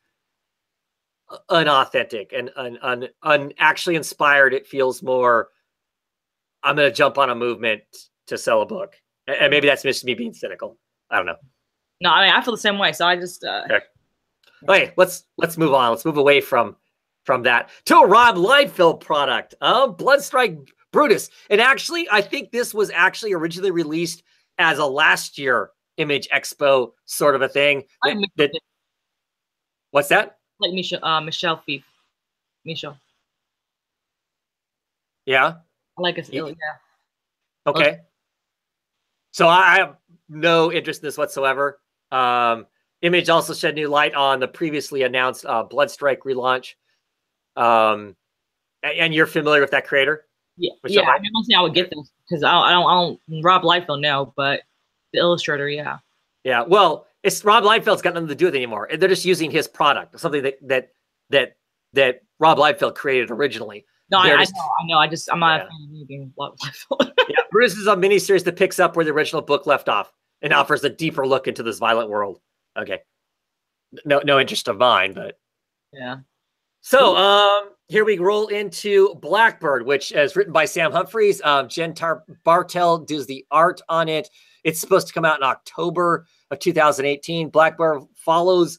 unauthentic and actually inspired. It feels more, I'm going to jump on a movement to sell a book. And maybe that's just me being cynical. I don't know. No, I mean, I feel the same way. So I just, okay, let's move on. Let's move away from that to a Rob Liefeld product, Bloodstrike Brutus. And actually, I think this was actually originally released as a last year Image Expo sort of a thing. What's that? Like Michelle Fief. Michelle. Yeah. I like it. Yeah. Okay. So I have no interest in this whatsoever. Image also shed new light on the previously announced Bloodstrike relaunch. And you're familiar with that creator? Yeah. Yeah. I mean, one thing I would get this because I don't Rob Liefeld know, but the illustrator, yeah. Yeah. Well, it's Rob Liefeld's got nothing to do with it anymore. They're just using his product, something that Rob Liefeld created originally. No, I know. I'm not a fan of being Rob Liefeld. Yeah, Brutus is a miniseries that picks up where the original book left off and offers a deeper look into this violent world. Okay. No interest of mine, but yeah. So here we roll into Blackbird, which is written by Sam Humphries. Jen Bartel does the art on it. It's supposed to come out in October of 2018. Blackbird follows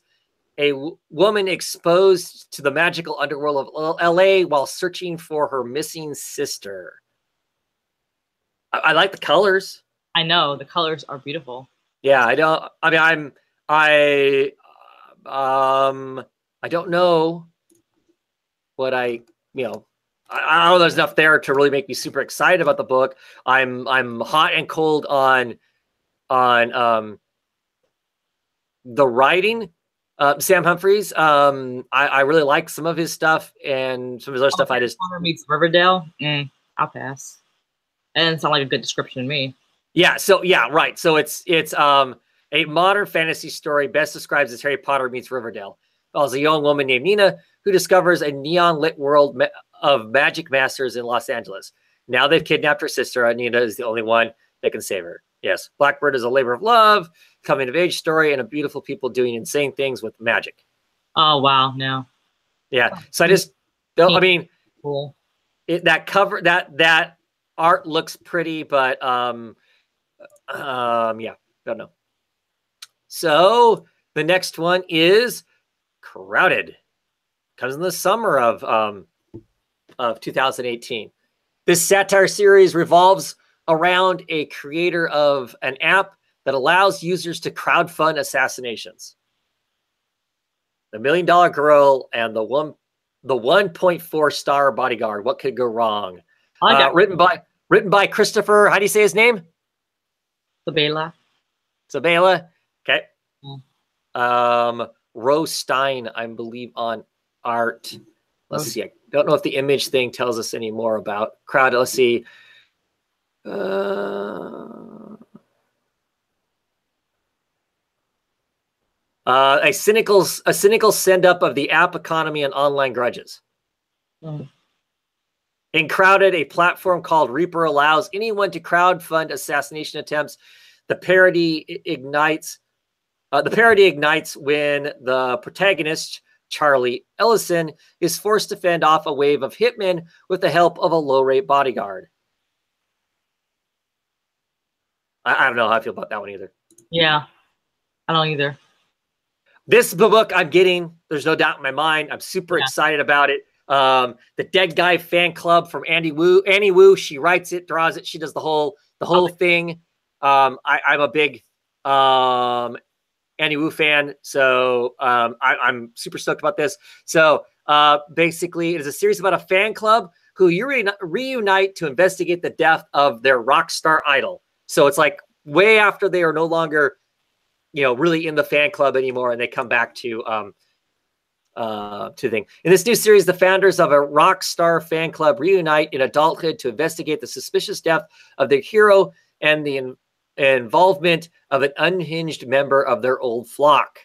a woman exposed to the magical underworld of LA while searching for her missing sister. I like the colors. I know the colors are beautiful. Yeah, I don't know what I don't know. There's enough there to really make me super excited about the book. I'm hot and cold on the writing. Sam Humphries. I really like some of his stuff, and some of his other stuff. I just Connor meets Riverdale. I'll pass. And sound like a good description to me. Yeah. So yeah, right. So it's a modern fantasy story best describes as Harry Potter meets Riverdale. Follows a young woman named Nina who discovers a neon lit world of magic masters in Los Angeles. Now they've kidnapped her sister, and Nina is the only one that can save her. Yes, Blackbird is a labor of love, coming of age story, and a beautiful people doing insane things with magic. Oh wow! No. Yeah. So I just don't. I mean, cool. That cover that art looks pretty, but yeah, don't know. So the next one is Crowded. Comes in the summer of 2018. This satire series revolves around a creator of an app that allows users to crowdfund assassinations. The $1 Million Girl and the 1.4 star bodyguard. What could go wrong? Written by Christopher. How do you say his name? Zabela. Okay. Rose Stein, I believe, on art. Let's see. I don't know if the image thing tells us any more about Crowded. Let's see. A cynical send up of the app economy and online grudges. In Crowded, a platform called Reaper allows anyone to crowdfund assassination attempts. The parody ignites when the protagonist, Charlie Ellison, is forced to fend off a wave of hitmen with the help of a low-rate bodyguard. I don't know how I feel about that one either. Yeah, I don't either. This is the book I'm getting. There's no doubt in my mind. I'm super excited about it. The Dead Guy fan club from Annie Wu. She writes it, draws it. She does the whole thing. I'm a big Annie Wu fan, so I'm super stoked about this. So basically, it is a series about a fan club who reunite to investigate the death of their rock star idol. So it's like way after they are no longer, really in the fan club anymore, and they come back to the thing. In this new series, the founders of a rock star fan club reunite in adulthood to investigate the suspicious death of their hero and the involvement of an unhinged member of their old flock.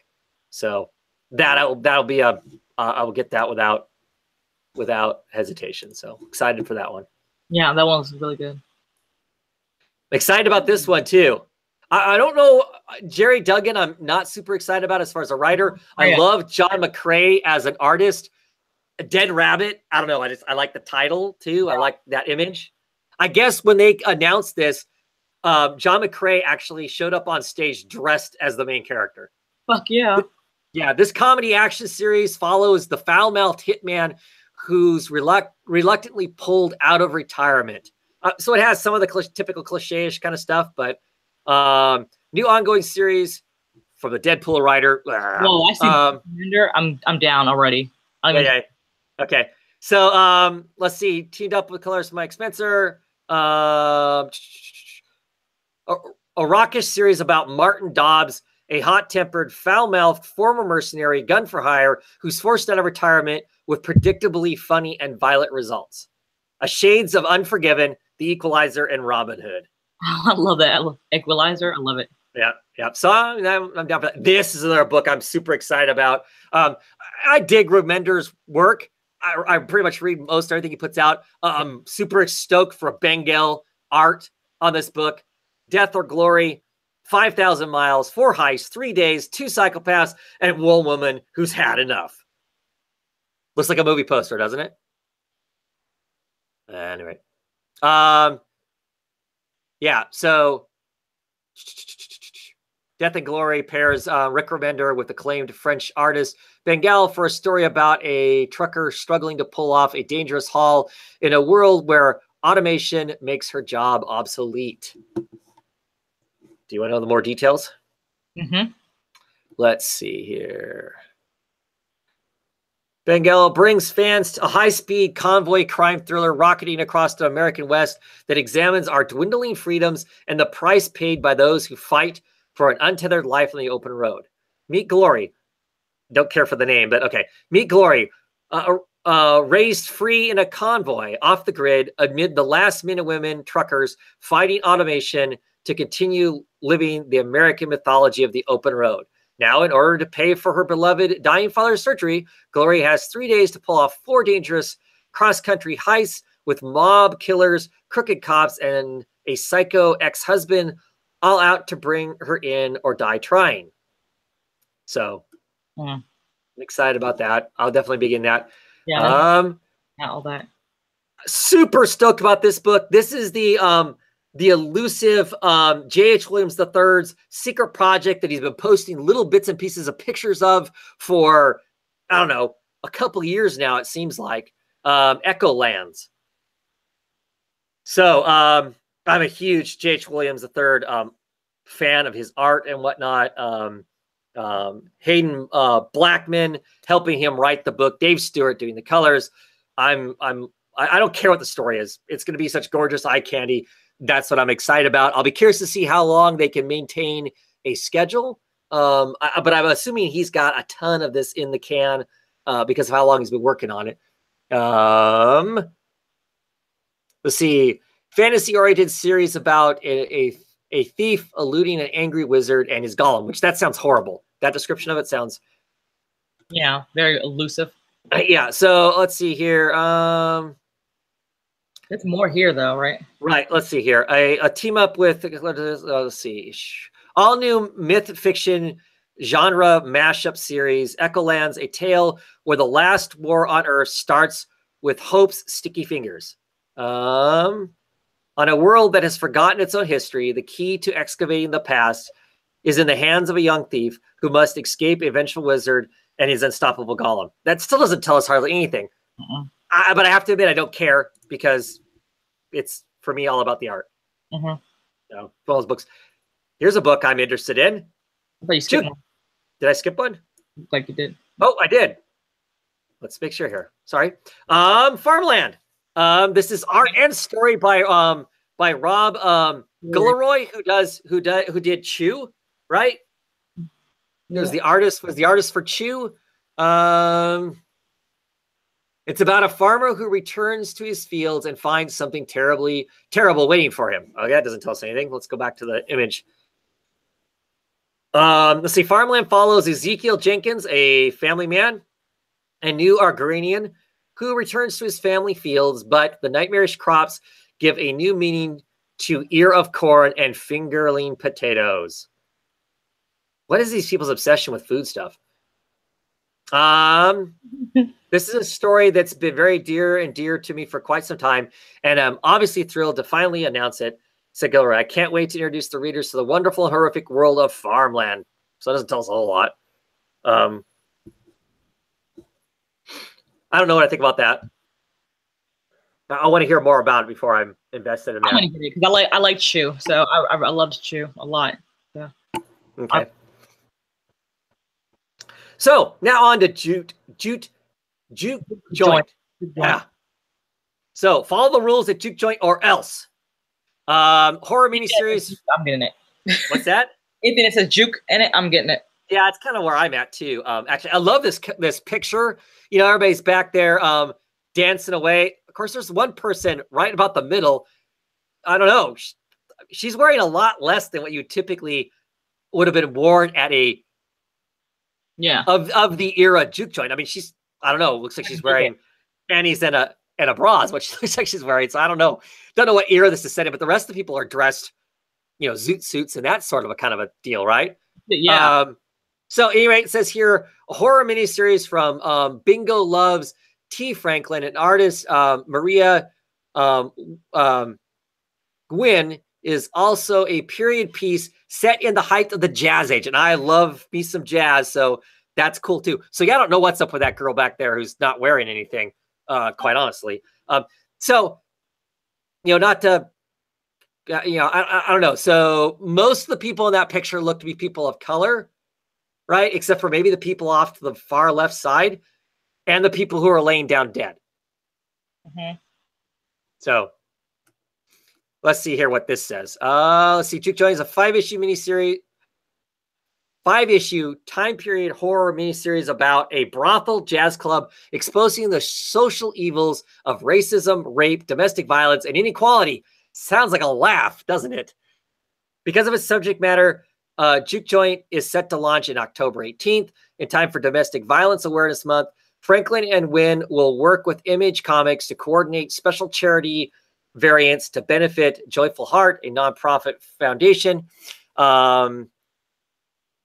So that'll be I will get that without hesitation. So excited for that one. Yeah, that one was really good. Excited about this one too. I don't know, Jerry Duggan, I'm not super excited about as far as a writer. I love John McCrae as an artist. Dead Rabbit, I don't know. I like the title too. I like that image. I guess when they announced this, John McCrae actually showed up on stage dressed as the main character. Fuck yeah. Yeah, this comedy action series follows the foul-mouthed hitman who's reluctantly pulled out of retirement. So it has some of the typical cliche-ish kind of stuff, but new ongoing series from the Deadpool writer. Whoa, I see. I'm down already. Yeah. Okay. So let's see. Teamed up with colorist Mike Spencer. A raucous series about Martin Dobbs, a hot-tempered, foul-mouthed former mercenary gun for hire who's forced out of retirement with predictably funny and violent results. A shades of Unforgiven, The Equalizer, and Robin Hood. I love that. I love Equalizer. I love it. Yeah. So I'm down for that. This is another book I'm super excited about. I dig Remender's work. I pretty much read most everything he puts out. I'm super stoked for Bengal art on this book. Death or Glory, 5,000 miles, 4 heists, 3 days, 2 psychopaths, and 1 woman who's had enough. Looks like a movie poster, doesn't it? Anyway. Yeah, so Death and Glory pairs Rick Remender with acclaimed French artist Bengal for a story about a trucker struggling to pull off a dangerous haul in a world where automation makes her job obsolete. Do you want to know the more details? Mm-hmm. Let's see here. Bengal brings fans a high-speed convoy crime thriller rocketing across the American West that examines our dwindling freedoms and the price paid by those who fight for an untethered life on the open road. Meet Glory. Don't care for the name, but okay. Meet Glory. Raised free in a convoy off the grid amid the last-minute women truckers fighting automation to continue living the American mythology of the open road. Now, in order to pay for her beloved dying father's surgery, Glory has 3 days to pull off 4 dangerous cross-country heists with mob killers, crooked cops, and a psycho ex-husband all out to bring her in or die trying. So, I'm excited about that. I'll definitely begin that. Yeah, all that. Super stoked about this book. This is the elusive J.H. Williams III's secret project that he's been posting little bits and pieces of pictures of for, I don't know, a couple years now, it seems like. Echo Lands. So I'm a huge J.H. Williams III fan of his art and whatnot. Hayden Blackman helping him write the book. Dave Stewart doing the colors. I don't care what the story is. It's going to be such gorgeous eye candy. That's what I'm excited about. I'll be curious to see how long they can maintain a schedule. But I'm assuming he's got a ton of this in the can because of how long he's been working on it. Let's see. Fantasy-oriented series about a thief eluding an angry wizard and his golem, which that sounds horrible. That description of it sounds... Yeah, very elusive. Yeah, so let's see here. There's more here, though, right? Right. Let's see here. A team up with, let's see, all new myth fiction genre mashup series, Echolands, a tale where the last war on Earth starts with Hope's sticky fingers. On a world that has forgotten its own history, the key to excavating the past is in the hands of a young thief who must escape a vengeful wizard and his unstoppable golem. That still doesn't tell us hardly anything. But I have to admit, I don't care because it's, for me, all about the art. So, one of those books. Here's a book I'm interested in. You skipped one. Did I skip one? Looked like you did. Oh, I did. Let's make sure here. Sorry. Farmland. This is art and story by Rob Gulleroy, who did Chew, right? Yeah. Was the artist for Chew. It's about a farmer who returns to his fields and finds something terrible waiting for him. Okay, that doesn't tell us anything. Let's go back to the image. Let's see. Farmland follows Ezekiel Jenkins, a family man, a new agrarian who returns to his family fields, but the nightmarish crops give a new meaning to ear of corn and fingerling potatoes. What is these people's obsession with food stuff? This is a story that's been very dear to me for quite some time, and I'm obviously thrilled to finally announce it. Said Gilroy, I can't wait to introduce the readers to the wonderful and horrific world of farmland. So it doesn't tell us a whole lot. I don't know what I think about that. I want to hear more about it before I'm invested in that. I'm gonna get it because I like Chew, so I loved Chew a lot. So. Okay. So now on to Juke Joint. Yeah. So follow the rules at Juke Joint or else. Horror miniseries. I'm getting it. What's that? Anything that says Juke in it, I'm getting it. Yeah, it's kind of where I'm at too. Actually, I love this picture. You know, everybody's back there dancing away. Of course, there's one person right about the middle. I don't know. She's wearing a lot less than what you typically would have been worn at a of the era Juke Joint. I mean, I don't know. Looks like she's wearing panties and a bra is what she looks like she's wearing. So I don't know what era this is set in, but the rest of the people are dressed, you know, zoot suits and that sort of a kind of a deal, right? Yeah. So anyway, it says here a horror miniseries from Bingo Loves T. Franklin, an artist Maria Gwynn is also a period piece set in the height of the Jazz Age. And I love me some jazz, so that's cool too. So yeah, I don't know what's up with that girl back there who's not wearing anything, quite honestly. So, you know, not to, you know, I don't know. So most of the people in that picture look to be people of color, right? Except for maybe the people off to the far left side and the people who are laying down dead. Mm-hmm. So let's see here what this says. Let's see. Juke Joint is a 5-issue miniseries, 5-issue time period horror miniseries about a brothel jazz club exposing the social evils of racism, rape, domestic violence, and inequality. Sounds like a laugh, doesn't it? Because of its subject matter, Juke Joint is set to launch in October 18th in time for Domestic Violence Awareness Month. Franklin and Wynn will work with Image Comics to coordinate special charity variants to benefit Joyful Heart, a nonprofit foundation,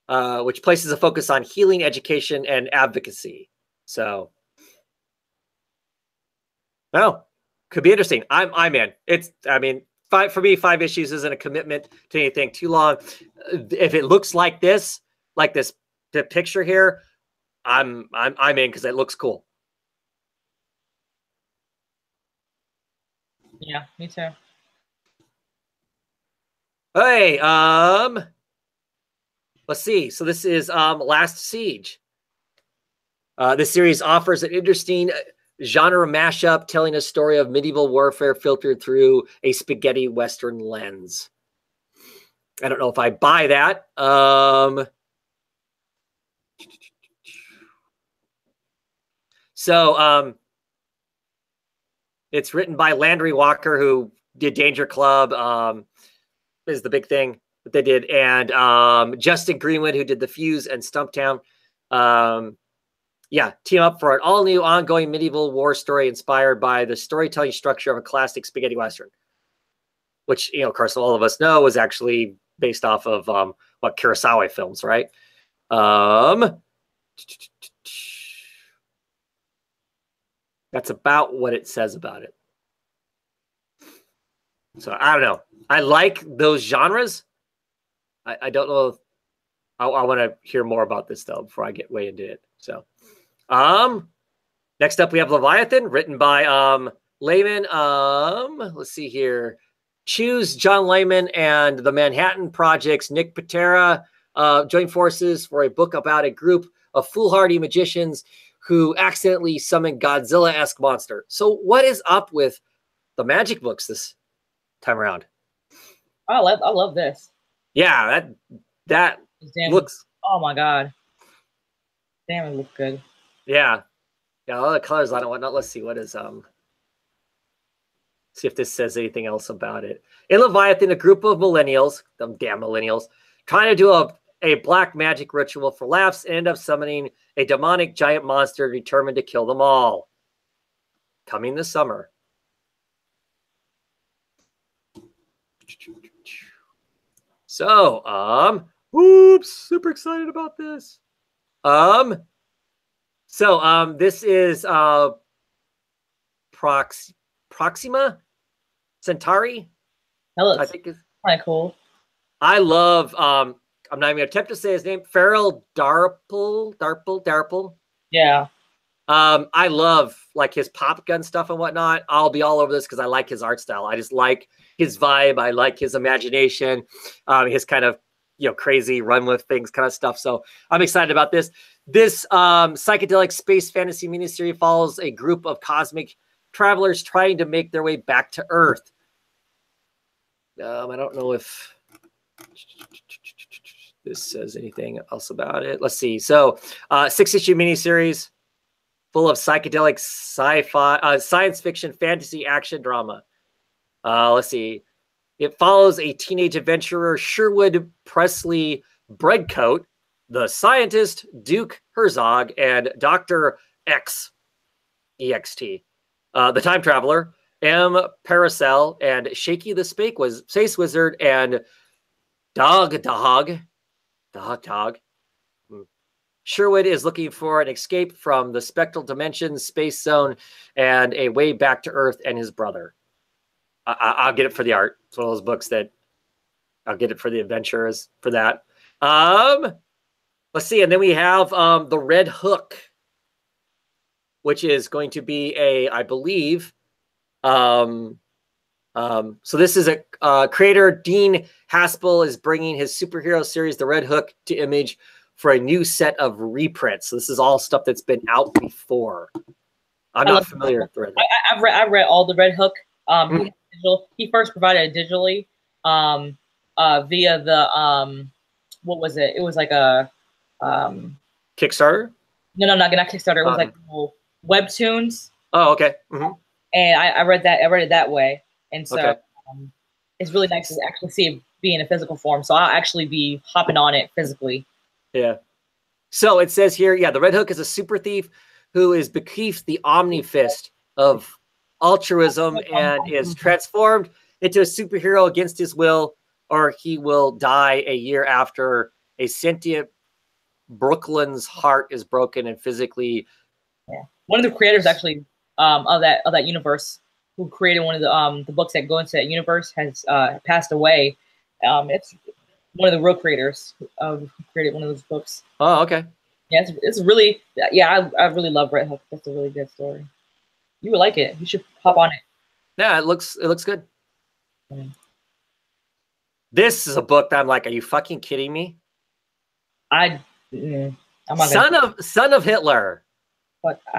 which places a focus on healing, education, and advocacy. So, well, could be interesting. I'm in. I mean, for me, 5 issues isn't a commitment to anything too long. If it looks like this, the picture here, I'm in because it looks cool. Yeah, me too. Hey, let's see. So this is Last Siege. This series offers an interesting genre mashup telling a story of medieval warfare filtered through a spaghetti Western lens. I don't know if I buy that. So it's written by Landry Walker, who did Danger Club, is the big thing that they did, and Justin Greenwood, who did The Fuse and Stumptown. Yeah, team up for an all-new ongoing medieval war story inspired by the storytelling structure of a classic spaghetti Western, which, you know, of course, all of us know was actually based off of what Kurosawa films, right? That's about what it says about it. So I don't know. I like those genres. I don't know if I want to hear more about this though before I get way into it. So next up we have Leviathan, written by Lehman. Let's see here. Choose John Lehman and the Manhattan Project's Nick Patera join forces for a book about a group of foolhardy magicians who accidentally summoned Godzilla-esque monster. So what is up with the magic books this time around? I love this. Yeah, that looks. Oh my god. Damn, it looks good. Yeah. Yeah, all the colors on it, whatnot. Let's see what is see if this says anything else about it. In Leviathan, a group of millennials, them damn millennials, trying to do a black magic ritual for laughs and end up summoning a demonic giant monster determined to kill them all. Coming this summer. So, oops, super excited about this. This is Proxima Centauri. That looks, I think is kind of cool. I love I'm not even gonna attempt to say his name. Farrell Darple. Yeah. I love like his pop gun stuff and whatnot. I'll be all over this because I like his art style. I just like his vibe. I like his imagination, his kind of crazy run with things kind of stuff. So I'm excited about this. This psychedelic space fantasy miniseries follows a group of cosmic travelers trying to make their way back to Earth. I don't know if this says anything else about it. Let's see. So 6-issue miniseries full of psychedelic sci-fi, science fiction, fantasy, action, drama. Let's see. It follows a teenage adventurer, Sherwood Presley Breadcoat, the scientist, Duke Herzog, and Dr. X, EXT, the time traveler, M. Paracel, and Shaky the Space Wizard, and Dog. Sherwood is looking for an escape from the spectral dimension, space zone, and a way back to Earth and his brother. I'll get it for the art. It's one of those books that I'll get it for the adventures for that. Let's see. And then we have the Red Hook, which is going to be I believe. So this is a creator, Dean Haspel, is bringing his superhero series, The Red Hook, to Image for a new set of reprints. So this is all stuff that's been out before. I'm not familiar with the Red Hook. I've read all the Red Hook. He first provided it digitally via the what was it? It was like a Kickstarter. No, not Kickstarter. It was like Webtoons. Oh, okay. And I read it that way, and so it's really nice to actually see it be in a physical form. So I'll actually be hopping on it physically. Yeah. So it says here, the Red Hook is a super thief who is bequeathed the Omni Fist of altruism and is transformed into a superhero against his will, or he will die a year after a sentient Brooklyn's heart is broken and physically. Yeah. One of the creators actually of that universe, who created one of the books that go into that universe, has passed away. It's one of the real creators who created one of those books. Oh, okay. Yeah, it's really, I really love Red Hook. That's a really good story. You would like it. You should hop on it. Yeah, it looks good. This is a book that I'm like, are you fucking kidding me? I'm not Son of Hitler.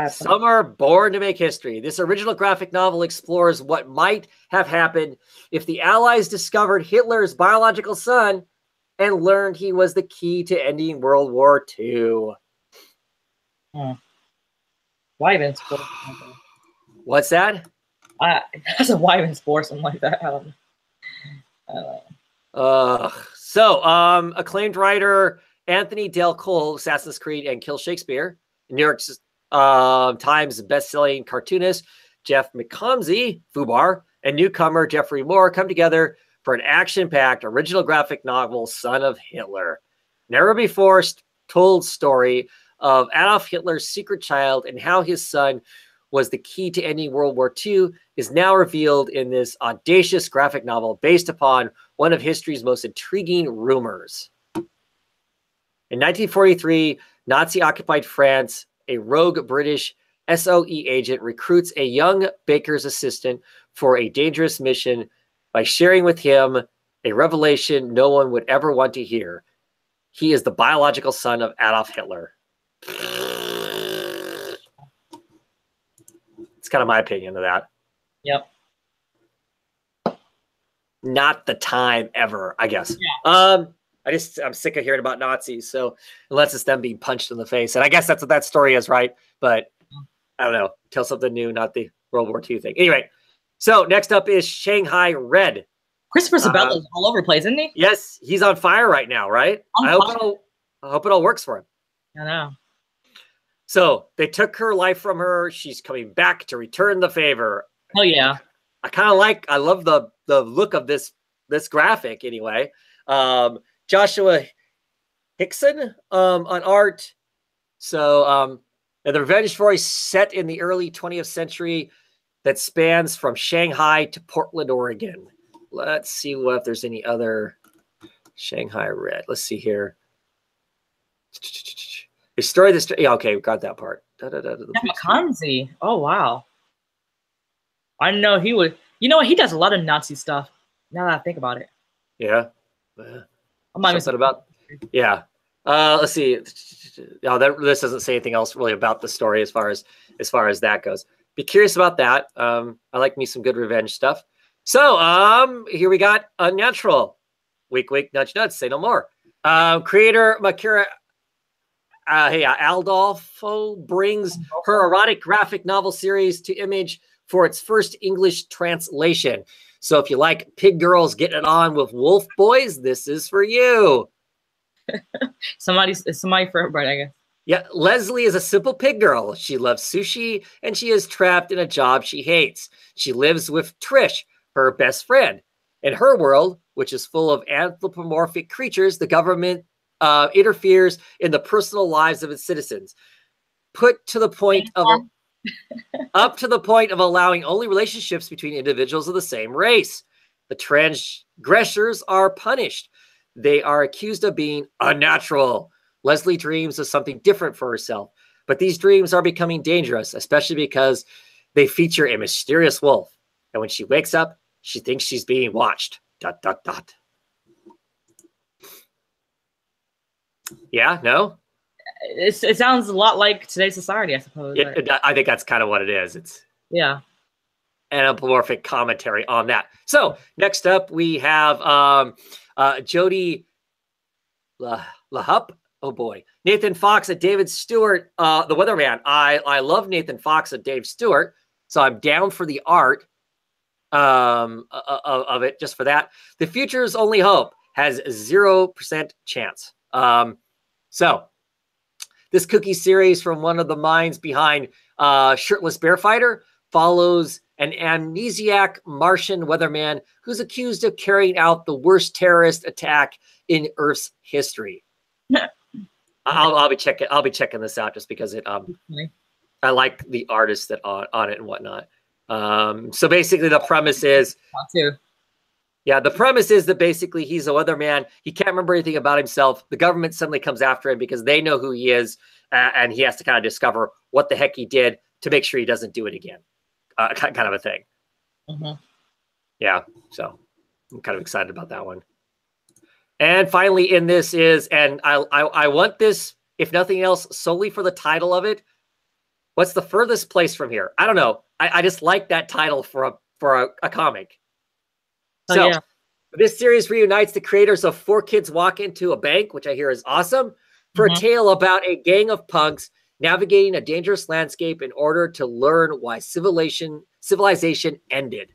Some are born to make history. This original graphic novel explores what might have happened if the Allies discovered Hitler's biological son and learned he was the key to ending World War II. Why even sport? What's that? That's a why even sport something like that. I don't know. So acclaimed writer Anthony Del Cole, Assassin's Creed and Kill Shakespeare, New York Times best-selling cartoonist Jeff McComsey, Fubar, and newcomer Jeffrey Moore come together for an action-packed original graphic novel, Son of Hitler. Never before told story of Adolf Hitler's secret child and how his son was the key to ending World War II is now revealed in this audacious graphic novel based upon one of history's most intriguing rumors. In 1943, Nazi-occupied France, a rogue British SOE agent recruits a young baker's assistant for a dangerous mission by sharing with him a revelation no one would ever want to hear. He is the biological son of Adolf Hitler. It's kind of my opinion of that. Yep. Not the time ever, I guess. Yeah. I'm sick of hearing about Nazis. So unless it's them being punched in the face, and I guess that's what that story is, right? But I don't know. Tell something new, not the World War II thing. Anyway, so next up is Shanghai Red. Christopher Sabella is all over the place, isn't he? Yes, he's on fire right now, right? I hope it all works for him. I know. So they took her life from her. She's coming back to return the favor. Oh yeah. I love the look of this graphic anyway. Joshua Hickson on art. So the revenge story set in the early 20th century that spans from Shanghai to Portland, Oregon. Let's see if there's any other Shanghai Red. Let's see here. Yeah, okay, we got that part. McConzie. Oh wow. I know he would. You know what? He does a lot of Nazi stuff. Now that I think about it. Yeah. Something about. Yeah. Let's see. This doesn't say anything else really about the story as far as that goes. Be curious about that. I like me some good revenge stuff. So here we got Unnatural. Wink, wink, nudge, nudge. Say no more. Creator Makira Aldolfo brings her erotic graphic novel series to Image for its first English translation. So if you like pig girls getting it on with wolf boys, this is for you. somebody for everybody, I guess. Yeah, Leslie is a simple pig girl. She loves sushi, and she is trapped in a job she hates. She lives with Trish, her best friend. In her world, which is full of anthropomorphic creatures, the government interferes in the personal lives of its citizens, up to the point of allowing only relationships between individuals of the same race. The transgressors are punished. They are accused of being unnatural. Leslie dreams of something different for herself, but these dreams are becoming dangerous, especially because they feature a mysterious wolf. And when she wakes up, she thinks she's being watched. ... Yeah, no? It sounds a lot like today's society, I suppose. I think that's kind of what it is. It's anthropomorphic commentary on that. So next up, we have Jody LaHup. Oh boy, Nathan Fox and David Stewart, the Weatherman. I love Nathan Fox and Dave Stewart, so I'm down for the art of it just for that. The Future's Only Hope has 0% chance. So this cookie series from one of the minds behind Shirtless Bear Fighter follows an amnesiac Martian weatherman who's accused of carrying out the worst terrorist attack in Earth's history. I'll be checking this out just because I like the artists that on it and whatnot. So basically the premise is the premise is that basically he's a weatherman. He can't remember anything about himself. The government suddenly comes after him because they know who he is, and he has to kind of discover what the heck he did to make sure he doesn't do it again. Kind of a thing. Yeah, so I'm kind of excited about that one. And finally in this is, and I want this, if nothing else, solely for the title of it. What's the furthest place from here? I don't know. I just like that title for a comic. So this series reunites the creators of 4 Kids Walk Into a Bank, which I hear is awesome, for a tale about a gang of punks navigating a dangerous landscape in order to learn why civilization ended,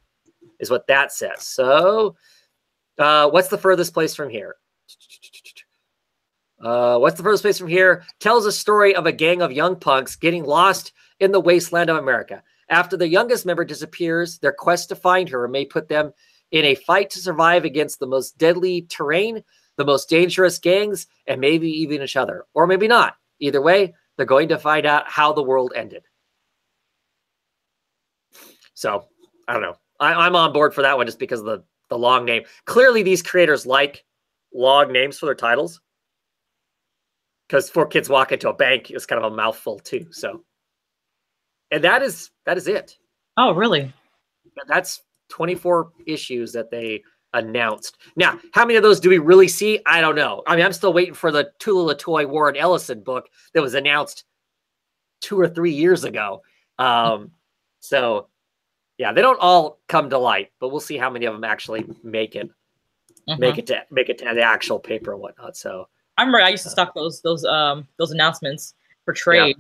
is what that says. So what's the furthest place from here? What's the furthest place from here? Tells a story of a gang of young punks getting lost in the wasteland of America. After the youngest member disappears, their quest to find her may put them in a fight to survive against the most deadly terrain, the most dangerous gangs, and maybe even each other. Or maybe not. Either way, they're going to find out how the world ended. So, I don't know. I'm on board for that one just because of the long name. Clearly, these creators like long names for their titles. Because 4 Kids Walk Into a Bank is kind of a mouthful too. So, and that is it. Oh, really? That's 24 issues that they announced. Now, how many of those do we really see? I don't know. I mean, I'm still waiting for the Tula LaToy Warren Ellison book that was announced 2 or 3 years ago. So yeah, they don't all come to light, but we'll see how many of them actually make it to the actual paper and whatnot. So I remember I used to stock those announcements for trade,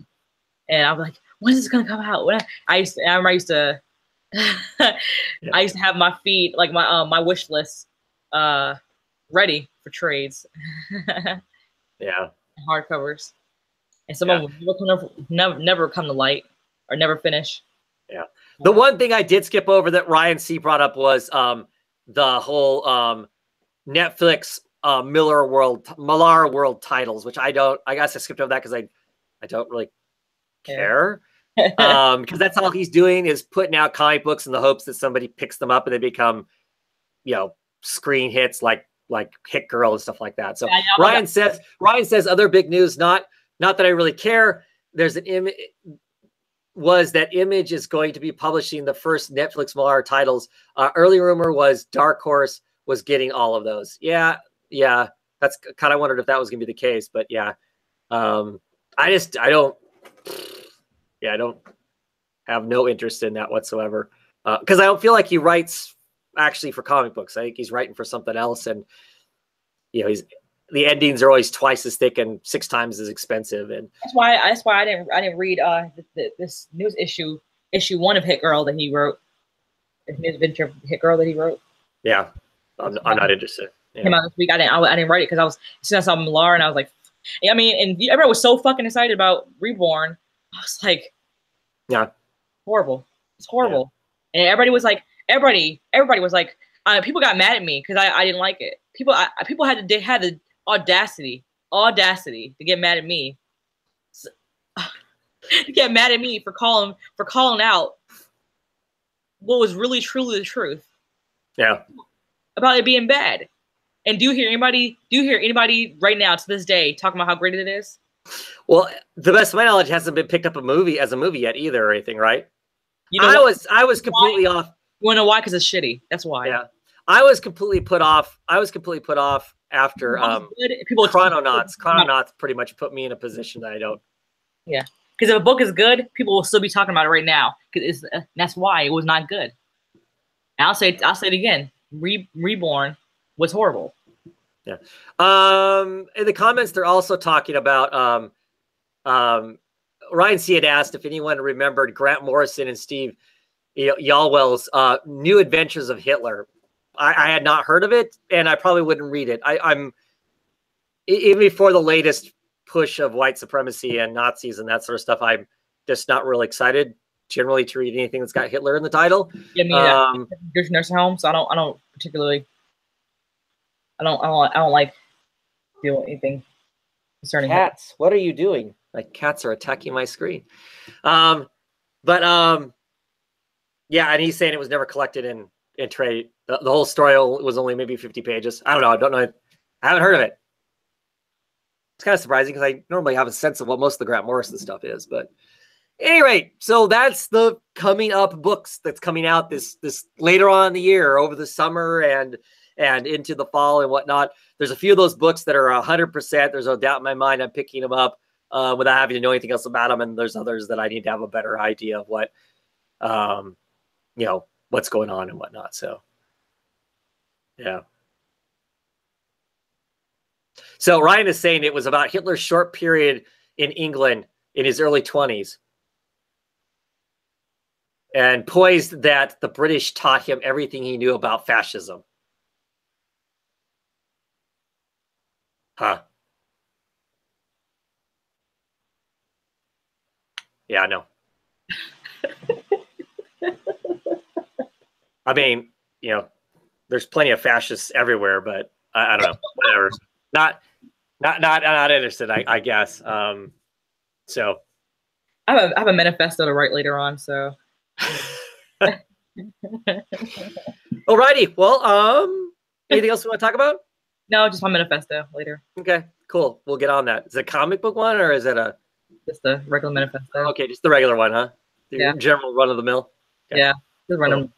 and I was like, when is this gonna come out? I remember I used to I used to have my feed, like my wish list ready for trades. Yeah. Hardcovers. And some of them never come to light or never finish. Yeah. The one thing I did skip over that Ryan C brought up was the whole Netflix Millar World titles, which I guess I skipped over that because I don't really care. Because that's all he's doing is putting out comic books in the hopes that somebody picks them up and they become, screen hits like Hit Girl and stuff like that. So Ryan says other big news, not that I really care. There's an image was that Image is going to be publishing the first Netflix Millar titles. Early rumor was Dark Horse was getting all of those. Yeah. That's kind of wondered if that was gonna be the case, but yeah. I don't have no interest in that whatsoever. Because I don't feel like he writes actually for comic books. I think he's writing for something else, and the endings are always twice as thick and 6 times as expensive. And that's why I didn't read this news issue 1 of Hit Girl that he wrote. His adventure of Hit Girl that he wrote. Yeah, I'm not interested. Yeah. Came out this week. I didn't write it because as soon as I saw Millar and I was like, I mean, and everyone was so fucking excited about Reborn. I was like, yeah, horrible. It's horrible. Yeah. And everybody was like, people got mad at me because I didn't like it. People had the audacity to get mad at me. To get mad at me for calling out what was really truly the truth. Yeah. About it being bad. And do you hear anybody right now to this day talking about how great it is? Well, the best of my knowledge, hasn't been picked up as a movie yet either or anything, right? I was completely off. You wanna know why? Because it's shitty. That's why. Yeah. I was completely put off after Chrononauts. Chrononauts pretty much put me in a position that I don't. Yeah. Because if a book is good, people will still be talking about it right now. That's why it was not good. And I'll say it again. Reborn was horrible. Yeah. In the comments, they're also talking about Ryan C had asked if anyone remembered Grant Morrison and Steve Yalwell's New Adventures of Hitler. I had not heard of it, and I probably wouldn't read it. I'm even before the latest push of white supremacy and Nazis and that sort of stuff. I'm just not really excited generally to read anything that's got Hitler in the title. Yeah, me there's nursing homes. So I don't particularly. I don't like doing anything concerning cats. What are you doing? Like cats are attacking my screen. Yeah, and he's saying it was never collected in trade. The whole story was only maybe 50 pages. I don't know. I haven't heard of it. It's kind of surprising because I normally have a sense of what most of the Grant Morrison stuff is. But at any rate, so that's the coming up books that's coming out this later on in the year, over the summer and into the fall and whatnot. There's a few of those books that are 100%. There's no doubt in my mind I'm picking them up without having to know anything else about them. And there's others that I need to have a better idea of what, what's going on and whatnot. So, yeah. So Ryan is saying it was about Hitler's short period in England in his early 20s. And poised that the British taught him everything he knew about fascism. Huh. Yeah, I know. I mean, there's plenty of fascists everywhere, but I don't know. Whatever. Not interested, I guess. So I have a manifesto to write later on, so alrighty. Well, anything else we want to talk about? No, just my manifesto later. Okay, cool. We'll get on that. Is it a comic book one or is it just a regular manifesto? Okay, just the regular one, huh? The general run of the mill. Okay. Yeah, just random.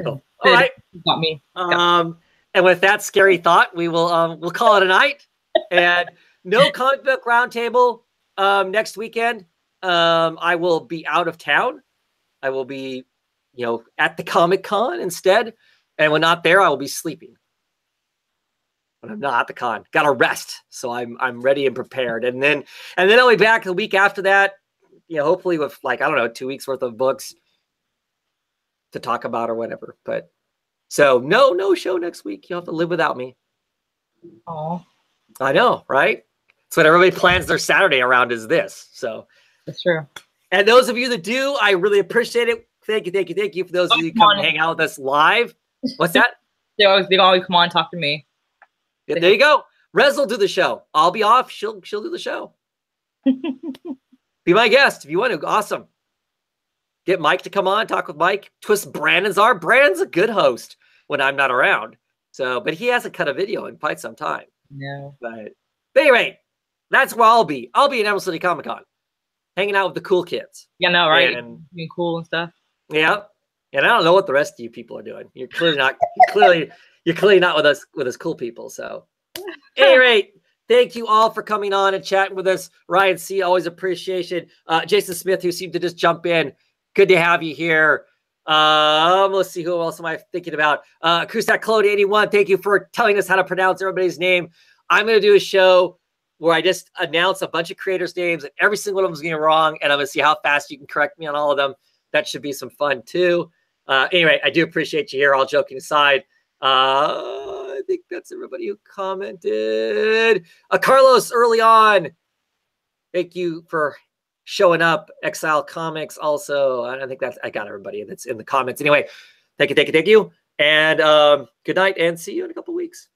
Cool. All right. Got me. And with that scary thought, we will we'll call it a night. And no comic book roundtable next weekend. I will be out of town. I will be, you know, at the Comic-Con instead. And when not there, I will be sleeping. When I'm not at the con, gotta rest. So I'm ready and prepared. And then I'll be back the week after that. You know, hopefully with like, I don't know, 2 weeks worth of books to talk about or whatever. But so no show next week. You'll have to live without me. Oh, I know, right? That's what everybody plans their Saturday around is this. So that's true. And those of you that do, I really appreciate it. Thank you. For those of you who come and hang out with us live. What's that? They always come on and talk to me. Yeah, there you go. Rez will do the show. I'll be off. She'll do the show. Be my guest if you want to. Awesome. Get Mike to come on, talk with Mike. Twist Brandon's a good host when I'm not around. So, but he hasn't cut a video in quite some time. No. But anyway, that's where I'll be. I'll be in Emerald City Comic Con, hanging out with the cool kids. Yeah, no, right? And being cool and stuff. Yeah. And I don't know what the rest of you people are doing. You're clearly not. You're clearly not with us cool people. So, at any rate, thank you all for coming on and chatting with us. Ryan C, always appreciation. Jason Smith, who seemed to just jump in. Good to have you here. Let's see, who else am I thinking about? Kusak Clone 81. Thank you for telling us how to pronounce everybody's name. I'm going to do a show where I just announce a bunch of creators' names, and every single one of them is getting wrong, and I'm going to see how fast you can correct me on all of them. That should be some fun too. Anyway, I do appreciate you here. All joking aside, I think that's everybody who commented. Carlos, early on, thank you for showing up. Exile Comics also. I think I got everybody that's in the comments. Anyway, thank you. And good night, and see you in a couple weeks.